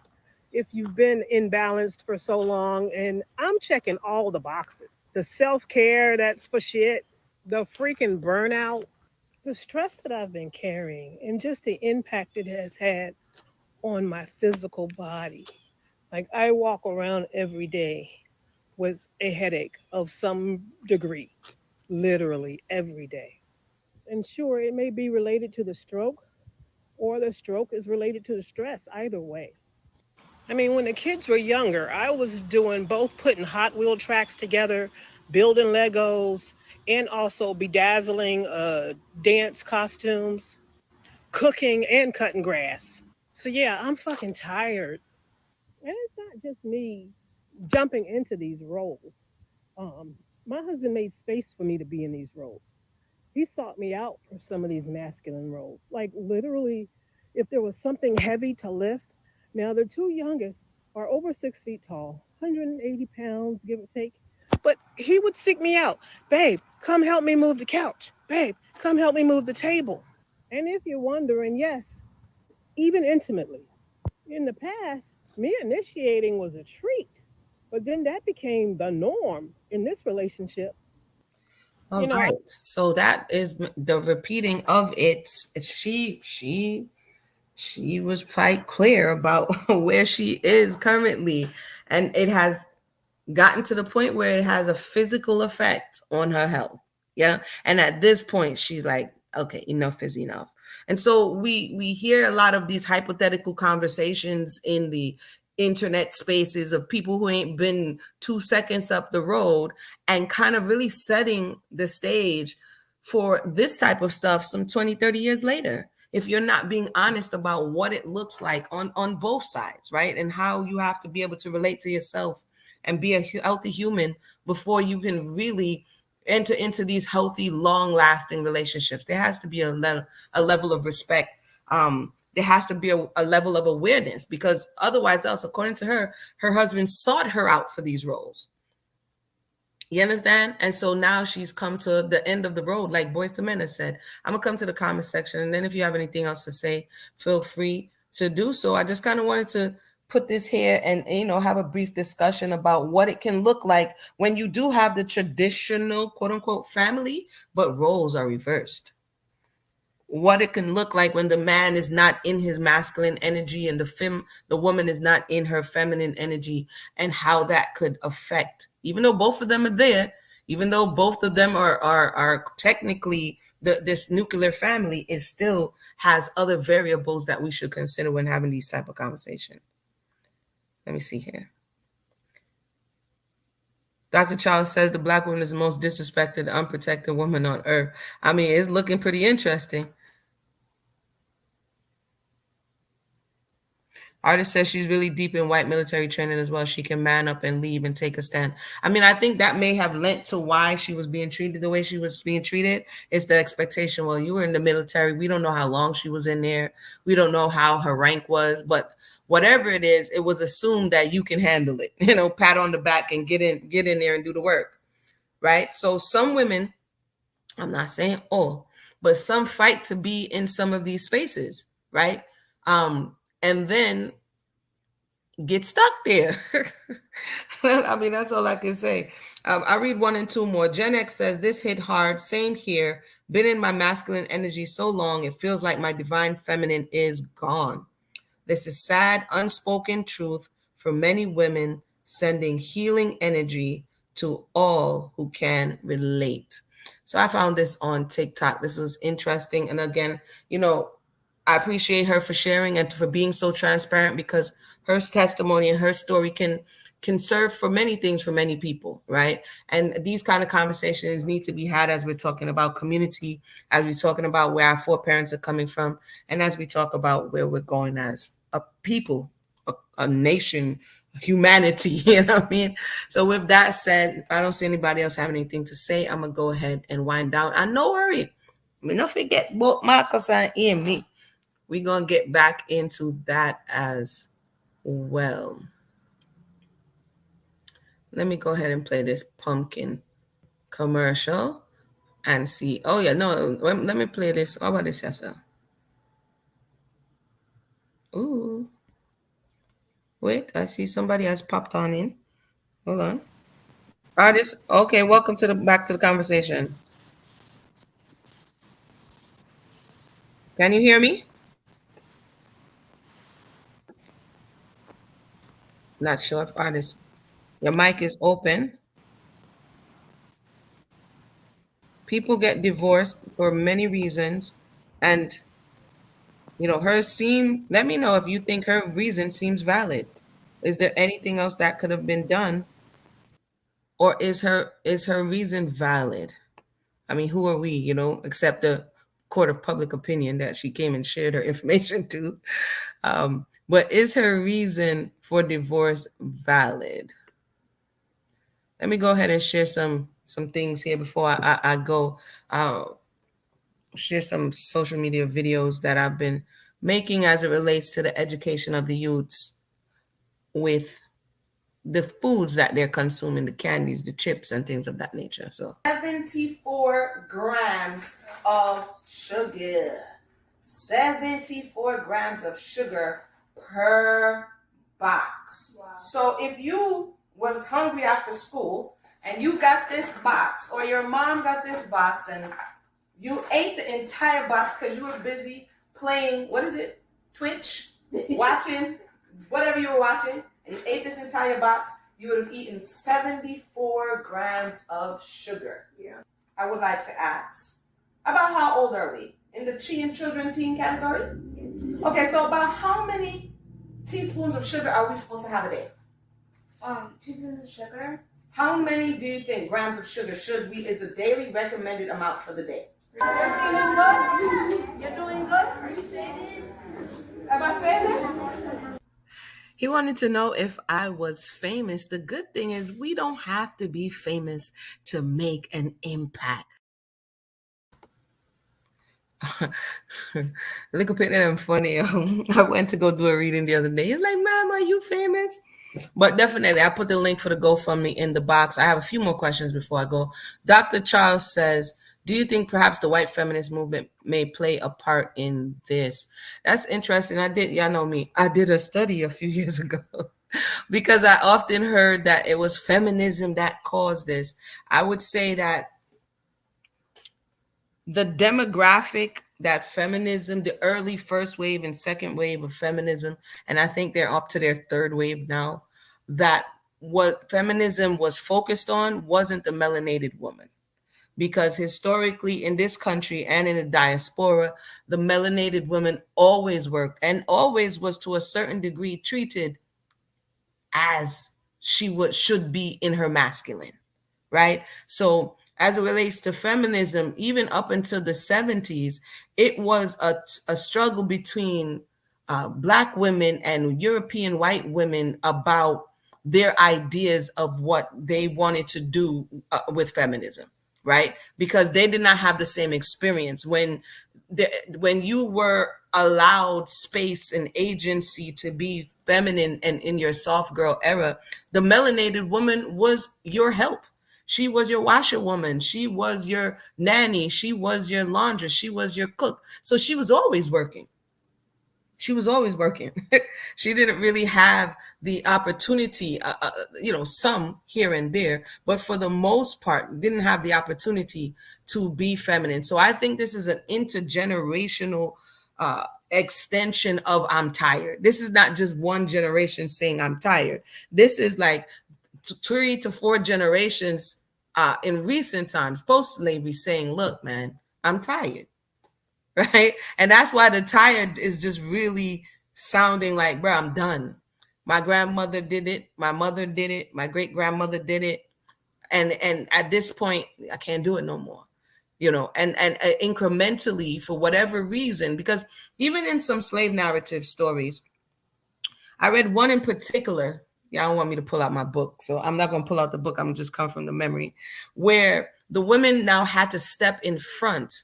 if you've been imbalanced for so long, and I'm checking all the boxes. The self care, that's for shit. The freaking burnout, the stress that I've been carrying, and just the impact it has had on my physical body. Like I walk around every day with a headache of some degree, literally every day. And sure, it may be related to the stroke, or the stroke is related to the stress, either way. I mean, when the kids were younger, I was doing both putting Hot Wheel tracks together, building Legos, and also bedazzling dance costumes, cooking, and cutting grass. So, yeah, I'm fucking tired. And it's not just me jumping into these roles. Um, my husband made space for me to be in these roles. He sought me out for some of these masculine roles. Like literally, if there was something heavy to lift, now the two youngest are over 6 feet tall, 180 pounds, give or take. But he would seek me out. "Babe, come help me move the couch. Babe, come help me move the table." And if you're wondering, yes, even intimately. In the past, me initiating was a treat, but then that became the norm in this relationship. All right. So that is the repeating of it. She was quite clear about where she is currently, and it has gotten to the point where it has a physical effect on her health. Yeah. And at this point, she's like, okay, enough is enough. And so we hear a lot of these hypothetical conversations in the internet spaces of people who ain't been 2 seconds up the road, and kind of really setting the stage for this type of stuff some 20, 30 years later, if you're not being honest about what it looks like on both sides, right? And how you have to be able to relate to yourself and be a healthy human before you can really enter into these healthy, long-lasting relationships. There has to be a level of respect. There has to be a level of awareness, because otherwise else, according to her, her husband sought her out for these roles. You understand? And so now she's come to the end of the road, like Boys to Men has said. I'm gonna come to the comment section, and then if you have anything else to say, feel free to do so. I just kind of wanted to put this here and have a brief discussion about what it can look like when you do have the traditional quote unquote family, but roles are reversed. What it can look like when the man is not in his masculine energy and the woman is not in her feminine energy, and how that could affect, even though both of them are there, even though both of them are technically this nuclear family, it still has other variables that we should consider when having these type of conversations. Let me see here. Dr. Charles says the Black woman is the most disrespected, unprotected woman on earth. I mean, it's looking pretty interesting. Artist says she's really deep in white military training as well. She can man up and leave and take a stand. I mean, I think that may have lent to why she was being treated the way she was being treated. It's the expectation. Well, you were in the military. We don't know how long she was in there. We don't know how her rank was, but whatever it is, it was assumed that you can handle it. Pat on the back and get in there and do the work, right? So some women, I'm not saying all, but some fight to be in some of these spaces, right? And then get stuck there. I mean, that's all I can say. I read 1 and 2 more. Gen X says, this hit hard. Same here. Been in my masculine energy so long, it feels like my divine feminine is gone. This is sad, unspoken truth for many women, sending healing energy to all who can relate. So I found this on TikTok. This was interesting. And again, I appreciate her for sharing and for being so transparent, because her testimony and her story can serve for many things for many people, right? And these kind of conversations need to be had as we're talking about community, as we're talking about where our foreparents are coming from, and as we talk about where we're going as a people, a nation, humanity, you know what I mean? So with that said, if I don't see anybody else have anything to say, I'm gonna go ahead and wind down. And no worry, I mean, don't forget both Marcus and Amy. We're gonna get back into that as well. Let me go ahead and play this pumpkin commercial and see. Oh yeah, no, let me play this. How about this, Yasa? Ooh. Wait, I see somebody has popped on in. Hold on. Artist, okay, welcome to back to the conversation. Can you hear me? Not sure if artist, your mic is open. People get divorced for many reasons, and let me know if you think her reason seems valid. Is there anything else that could have been done, or is her reason valid? I mean, who are we, except the court of public opinion that she came and shared her information to? But is her reason for divorce valid? Let me go ahead and share some things here before I go. I'll share some social media videos that I've been making as it relates to the education of the youths with the foods that they're consuming, the candies, the chips, and things of that nature. So 74 grams of sugar. 74 grams of sugar per box. Wow. So if you was hungry after school and you got this box, or your mom got this box, and you ate the entire box because you were busy playing, what is it? Twitch? Watching, whatever you were watching, and you ate this entire box, you would have eaten 74 grams of sugar. Yeah. I would like to ask, about how old are we? In the children teen category? Okay, so about how many teaspoons of sugar are we supposed to have a day? Teaspoons of sugar. How many do you think grams of sugar is the daily recommended amount for the day? You're feeling good? You're doing good? Are you famous? Am I famous? He wanted to know if I was famous. The good thing is we don't have to be famous to make an impact. Look up at them funny. I went to go do a reading the other day. He's like, Mom, are you famous? But definitely, I put the link for the GoFundMe in the box. I have a few more questions before I go. Dr. Charles says, do you think perhaps the white feminist movement may play a part in this? That's interesting. Y'all know me. I did a study a few years ago because I often heard that it was feminism that caused this. I would say that the demographic that feminism, the early first wave and second wave of feminism, and I think they're up to their third wave now, that what feminism was focused on wasn't the melanated woman. Because historically in this country and in the diaspora, the melanated woman always worked and always was to a certain degree treated as she should be in her masculine, right? So as it relates to feminism, even up until the 70s, it was a struggle between Black women and European white women about their ideas of what they wanted to do with feminism, right? Because they did not have the same experience. When you were allowed space and agency to be feminine and in your soft girl era, the melanated woman was your help. She was your washerwoman. She was your nanny. She was your laundress. She was your cook. So she was always working. She was always working. She didn't really have the opportunity, some here and there, but for the most part, didn't have the opportunity to be feminine. So I think this is an intergenerational extension of I'm tired. This is not just one generation saying I'm tired. This is like 3 to 4 generations in recent times, post-slavery, saying, look, man, I'm tired. Right? And that's why the tired is just really sounding like, bro, I'm done. My grandmother did it. My mother did it. My great grandmother did it. And at this point, I can't do it no more. And incrementally, for whatever reason, because even in some slave narrative stories, I read one in particular. Y'all don't want me to pull out my book, so I'm not going to pull out the book. I'm just coming from the memory, where the women now had to step in front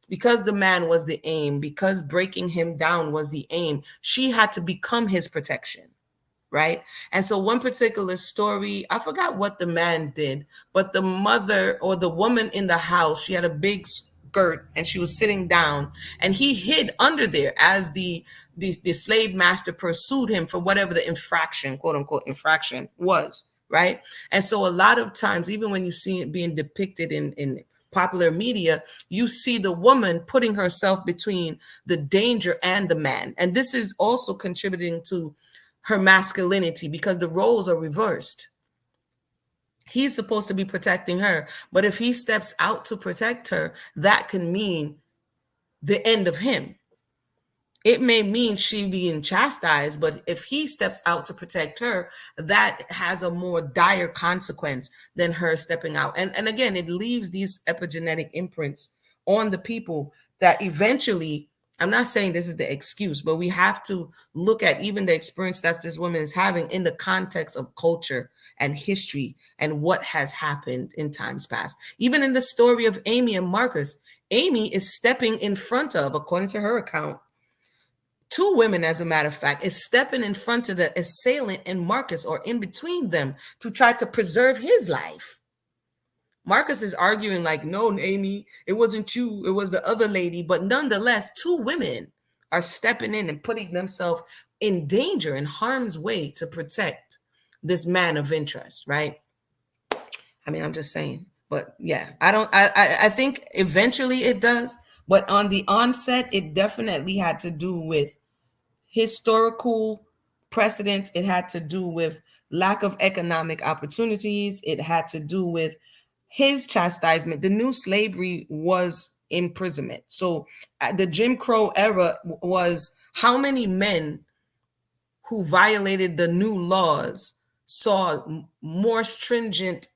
because the man was the aim, because breaking him down was the aim. She had to become his protection, right? And so one particular story, I forgot what the man did, but the mother or the woman in the house, she had a big skirt and she was sitting down, and he hid under there as the slave master pursued him for whatever the infraction, quote unquote, infraction was, right? And so a lot of times, even when you see it being depicted in popular media, you see the woman putting herself between the danger and the man. And this is also contributing to her masculinity because the roles are reversed. He's supposed to be protecting her, but if he steps out to protect her, that can mean the end of him. It may mean she being chastised, but if he steps out to protect her, that has a more dire consequence than her stepping out. And again, it leaves these epigenetic imprints on the people that eventually, I'm not saying this is the excuse, but we have to look at even the experience that this woman is having in the context of culture and history and what has happened in times past. Even in the story of Amy and Marcus, Amy is stepping in front of, according to her account, 2 women, as a matter of fact, is stepping in front of the assailant and Marcus, or in between them, to try to preserve his life. Marcus is arguing like, no, Amy, it wasn't you, it was the other lady. But nonetheless, 2 women are stepping in and putting themselves in danger, in harm's way, to protect this man of interest, right? I mean, I'm just saying. But yeah, I don't. I think eventually it does. But on the onset, it definitely had to do with historical precedents. It had to do with lack of economic opportunities. It had to do with his chastisement. The new slavery was imprisonment. So the Jim Crow era was how many men who violated the new laws saw more stringent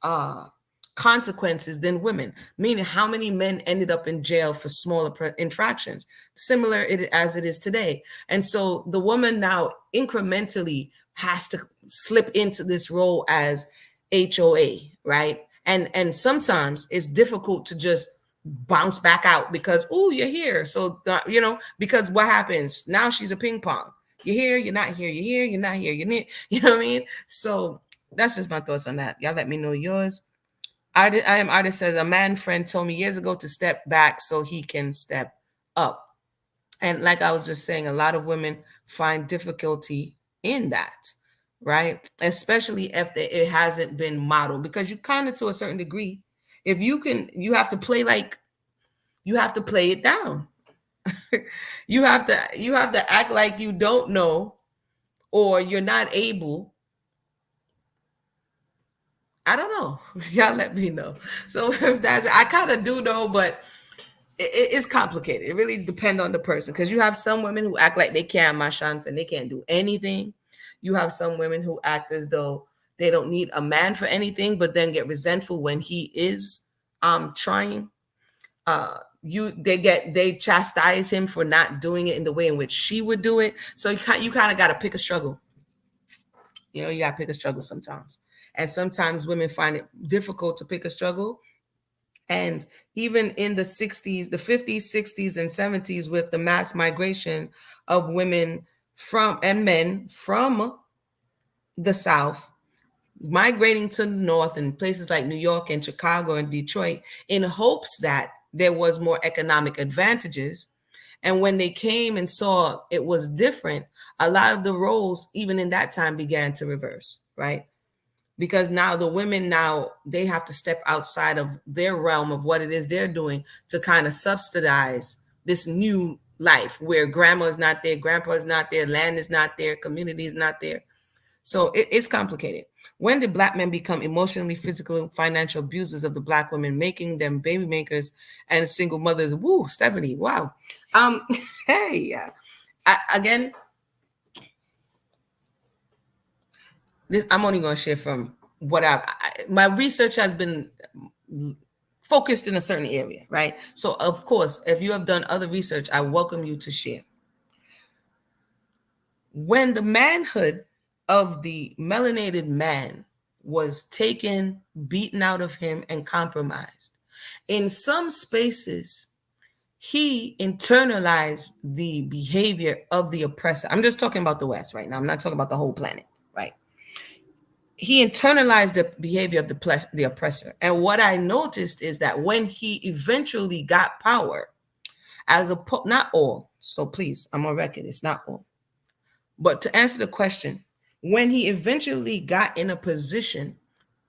consequences than women, meaning how many men ended up in jail for smaller infractions, similar as it is today. And so the woman now incrementally has to slip into this role as HOA, right? And sometimes it's difficult to just bounce back out because, oh, you're here. So, because what happens now, she's a ping pong. You're here, you're not here, you're here, you're not here, you're near. You know what I mean? So that's just my thoughts on that. Y'all let me know yours. I am artist says a man friend told me years ago to step back so he can step up. And like I was just saying, a lot of women find difficulty in that, right? Especially if it hasn't been modeled, because you kind of, to a certain degree, if you have to play you have to play it down. you have to act like you don't know or you're not able. I don't know. Y'all let me know. So if I kind of do know, but it's complicated. It really depends on the person, because you have some women who act like they can't machans and they can't do anything. You have some women who act as though they don't need a man for anything, but then get resentful when he is trying. They chastise him for not doing it in the way in which she would do it. So you kind of got to pick a struggle. You got to pick a struggle sometimes. And sometimes women find it difficult to pick a struggle. And even in the 60s, the 50s, 60s, and 70s, with the mass migration of women and men from the South, migrating to the North and places like New York and Chicago and Detroit, in hopes that there was more economic advantages. And when they came and saw it was different, a lot of the roles, even in that time, began to reverse, right? Because now the women, they have to step outside of their realm of what it is they're doing to kind of subsidize this new life where grandma is not there, grandpa is not there, land is not there, community is not there. So it's complicated. When did Black men become emotionally, physical, and financial abusers of the Black women, making them baby makers and single mothers? Woo, Stephanie, wow. Hey, again, I'm only going to share from what my research has been focused in a certain area, right? So, of course, if you have done other research, I welcome you to share. When the manhood of the melanated man was taken, beaten out of him, and compromised, in some spaces, he internalized the behavior of the oppressor. I'm just talking about the West right now. I'm not talking about the whole planet, right? He internalized the behavior of the oppressor. And what I noticed is that when he eventually got power, not all, so please, I'm on record, it's not all. But to answer the question, when he eventually got in a position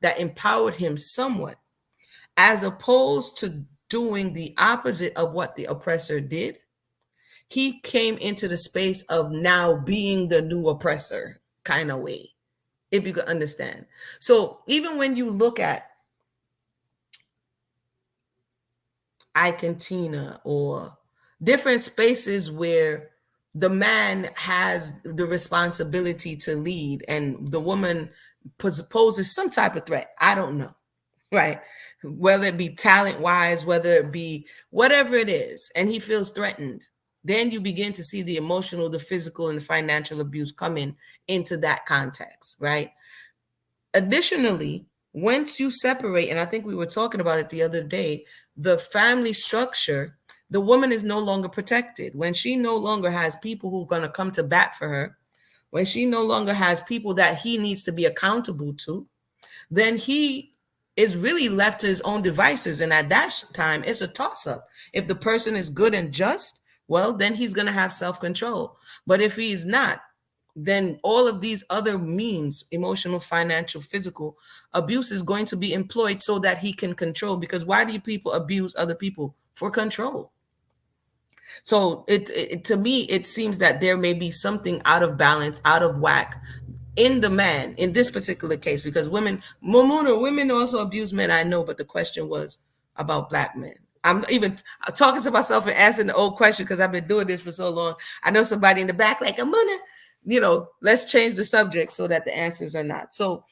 that empowered him somewhat, as opposed to doing the opposite of what the oppressor did, he came into the space of now being the new oppressor kind of way, if you could understand. So even when you look at Tina or different spaces where the man has the responsibility to lead and the woman poses some type of threat, I don't know, right? Whether it be talent-wise, whether it be whatever it is, and he feels threatened, then you begin to see the emotional, the physical, and the financial abuse coming into that context, right? Additionally, once you separate, and I think we were talking about it the other day, the family structure, the woman is no longer protected. When she no longer has people who are going to come to bat for her, when she no longer has people that he needs to be accountable to, then he is really left to his own devices. And at that time, it's a toss-up. If the person is good and just, well, then he's going to have self-control. But if he's not, then all of these other means, emotional, financial, physical abuse, is going to be employed so that he can control. Because why do people abuse other people? For control. So it to me, it seems that there may be something out of balance, out of whack in the man in this particular case, because women also abuse men, I know, but the question was about black men. I'm even talking to myself and asking the old question because I've been doing this for so long. I know somebody in the back like, I'm gonna, let's change the subject so that the answers are not. So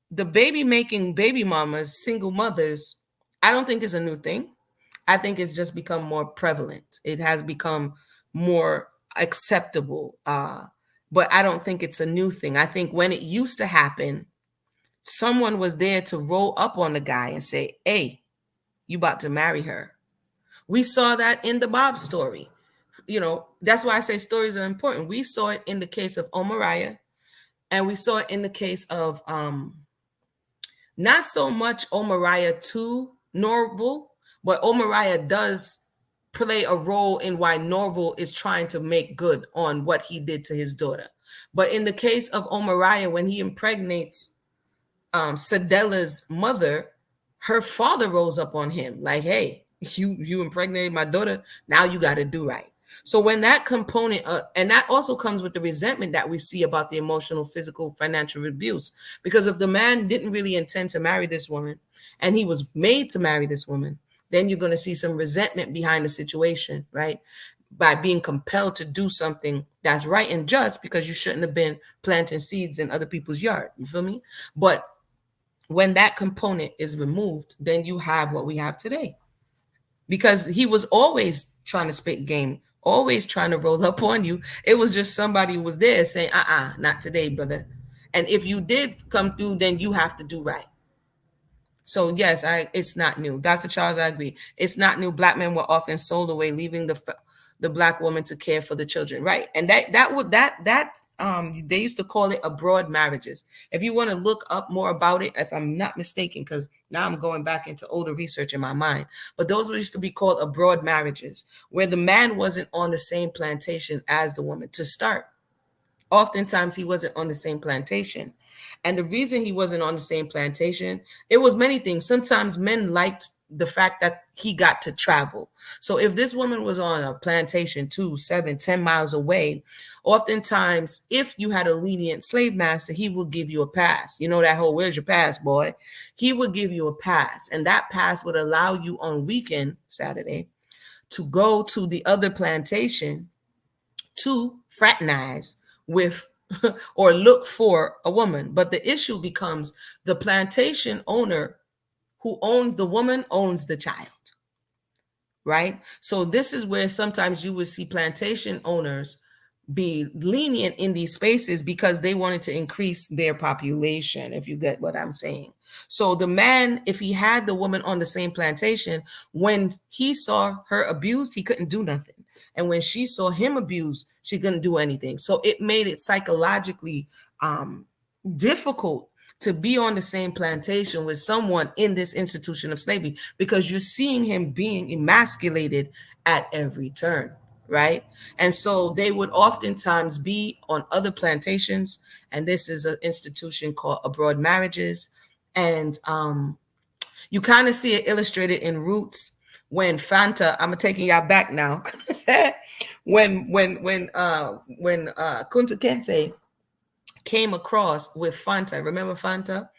the baby making baby mamas, single mothers, I don't think is a new thing. I think it's just become more prevalent. It has become more acceptable. But I don't think it's a new thing. I think when it used to happen, someone was there to roll up on the guy and say, hey, you about to marry her. We saw that in the Bob story. That's why I say stories are important. We saw it in the case of Omariah, and we saw it in the case of not so much Omariah to Norval, but Omariah does play a role in why Norval is trying to make good on what he did to his daughter. But in the case of Omariah, when he impregnates Sadella's mother, her father rolls up on him like, hey, you impregnated my daughter, now you got to do right. So when that component, and that also comes with the resentment that we see about the emotional, physical, financial abuse, because if the man didn't really intend to marry this woman and he was made to marry this woman, then you're going to see some resentment behind the situation, right? By being compelled to do something that's right and just, because you shouldn't have been planting seeds in other people's yard. You feel me? But when that component is removed, then you have what we have today. Because he was always trying to spit game, always trying to roll up on you. It was just somebody who was there saying, not today, brother. And if you did come through, then you have to do right. So yes, it's not new. Dr. Charles, I agree. It's not new. Black men were often sold away, leaving the black woman to care for the children, right? And they used to call it abroad marriages. If you want to look up more about it, if I'm not mistaken, because now I'm going back into older research in my mind, but those used to be called abroad marriages, where the man wasn't on the same plantation as the woman to start. Oftentimes he wasn't on the same plantation. And the reason he wasn't on the same plantation, it was many things. Sometimes men liked the fact that he got to travel. So if this woman was on a plantation 2, 7, 10 miles away, oftentimes if you had a lenient slave master, he would give you a pass. You know that whole, where's your pass, boy? He would give you a pass. And that pass would allow you on weekend, Saturday, to go to the other plantation to fraternize with or look for a woman. But the issue becomes the plantation owner who owns the woman owns the child, right? So this is where sometimes you would see plantation owners be lenient in these spaces because they wanted to increase their population, if you get what I'm saying. So the man, if he had the woman on the same plantation, when he saw her abused, he couldn't do nothing. And when she saw him abused, she couldn't do anything. So it made it psychologically difficult to be on the same plantation with someone in this institution of slavery, because you're seeing him being emasculated at every turn, right? And so they would oftentimes be on other plantations, and this is an institution called abroad marriages. And you kind of see it illustrated in Roots when Fanta, I'm taking y'all back now, when Kunta Kinte came across with Fanta. Remember Fanta?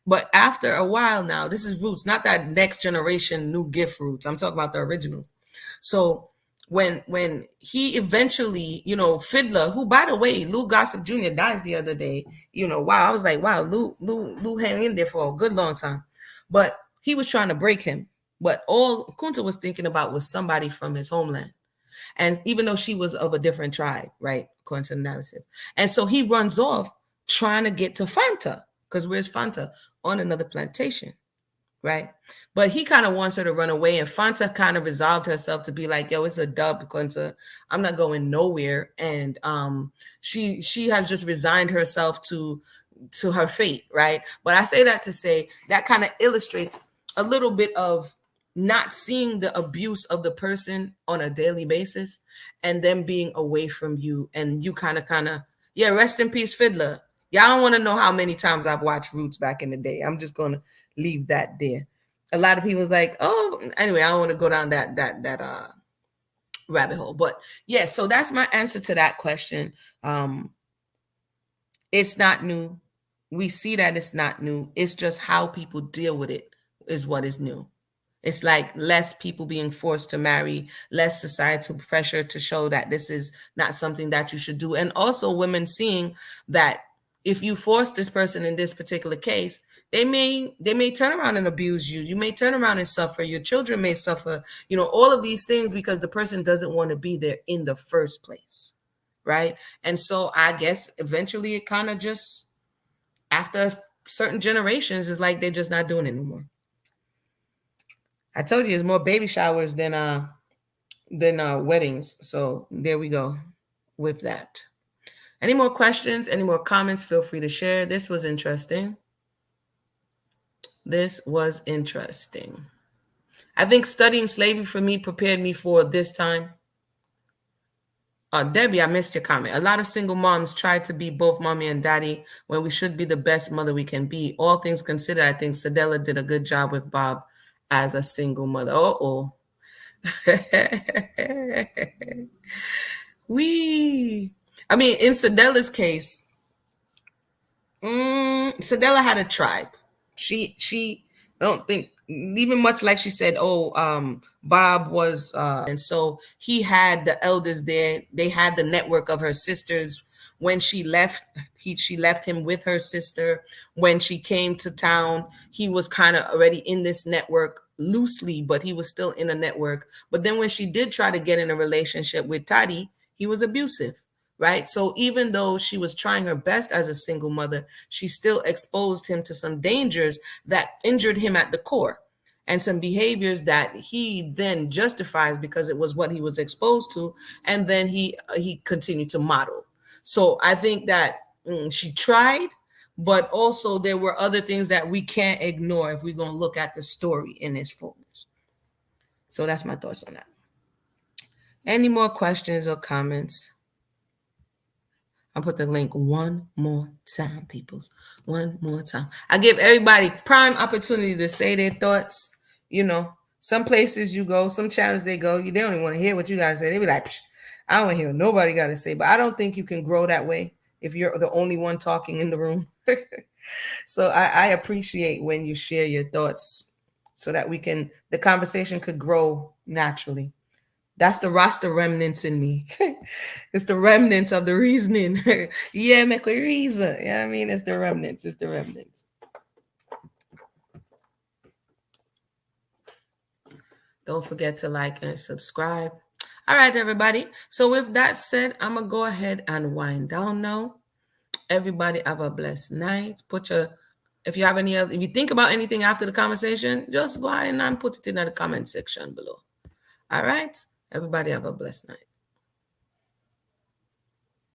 But after a while now, this is Roots, not that next generation new gift Roots. I'm talking about the original. So when he eventually, Fiddler, who by the way, Lou Gossip Jr. dies the other day, wow, I was like, wow, Lou hang in there for a good long time. But he was trying to break him. But all Kunta was thinking about was somebody from his homeland. And even though she was of a different tribe, right, according to the narrative. And so he runs off trying to get to Fanta, because where's Fanta? On another plantation, right? But he kind of wants her to run away, and Fanta kind of resolved herself to be like, yo, it's a dub, Kunta. I'm not going nowhere. And she has just resigned herself to her fate, right? But I say that to say that kind of illustrates a little bit of not seeing the abuse of the person on a daily basis and them being away from you, and you kind of Yeah, rest in peace, Fiddler. Y'all don't want to know how many times I've watched Roots back in the day. I'm just gonna leave that there. A lot of people's like, oh, anyway, I don't want to go down that rabbit hole. But yeah, so that's my answer to that question. It's not new. We see that it's not new. It's just how people deal with it is what is new. It's like less people being forced to marry, less societal pressure to show that this is not something that you should do. And also women seeing that if you force this person in this particular case, they may turn around and abuse you. You may turn around and suffer. Your children may suffer, all of these things because the person doesn't want to be there in the first place. Right. And so I guess eventually it kind of just after certain generations is like they're just not doing it anymore. I told you there's more baby showers than weddings. So there we go with that. Any more questions? Any more comments? Feel free to share. This was interesting. I think studying slavery for me prepared me for this time. Debbie, I missed your comment. A lot of single moms try to be both mommy and daddy when we should be the best mother we can be. All things considered, I think Sadella did a good job with Bob as a single mother. I mean, in Sadella's case, Sadella had a tribe. She I don't think, even much like she said, Bob was and so he had the elders there. They had the network of her sisters. When she left, she left him with her sister. When she came to town, he was kind of already in this network loosely, but he was still in a network. But then when she did try to get in a relationship with Tati, he was abusive. Right. So even though she was trying her best as a single mother, she still exposed him to some dangers that injured him at the core, and some behaviors that he then justifies because it was what he was exposed to. And then he continued to model. So I think that she tried, but also there were other things that we can't ignore if we're going to look at the story in its fullness. So that's my thoughts on that. Any more questions or comments? I'll put the link one more time, peoples. One more time. I give everybody prime opportunity to say their thoughts. Some places you go, some channels they go, they don't even want to hear what you guys say. They be like, I don't want to hear what nobody got to say. But I don't think you can grow that way if you're the only one talking in the room. So I appreciate when you share your thoughts so that the conversation could grow naturally. That's the Rasta remnants in me. It's the remnants of the reasoning. Yeah, make we reason. Yeah, I mean, it's the remnants. Don't forget to like and subscribe. All right, everybody. So with that said, I'm going to go ahead and wind down now. Everybody have a blessed night. If you think about anything after the conversation, just go ahead and put it in the comment section below. All right. Everybody have a blessed night.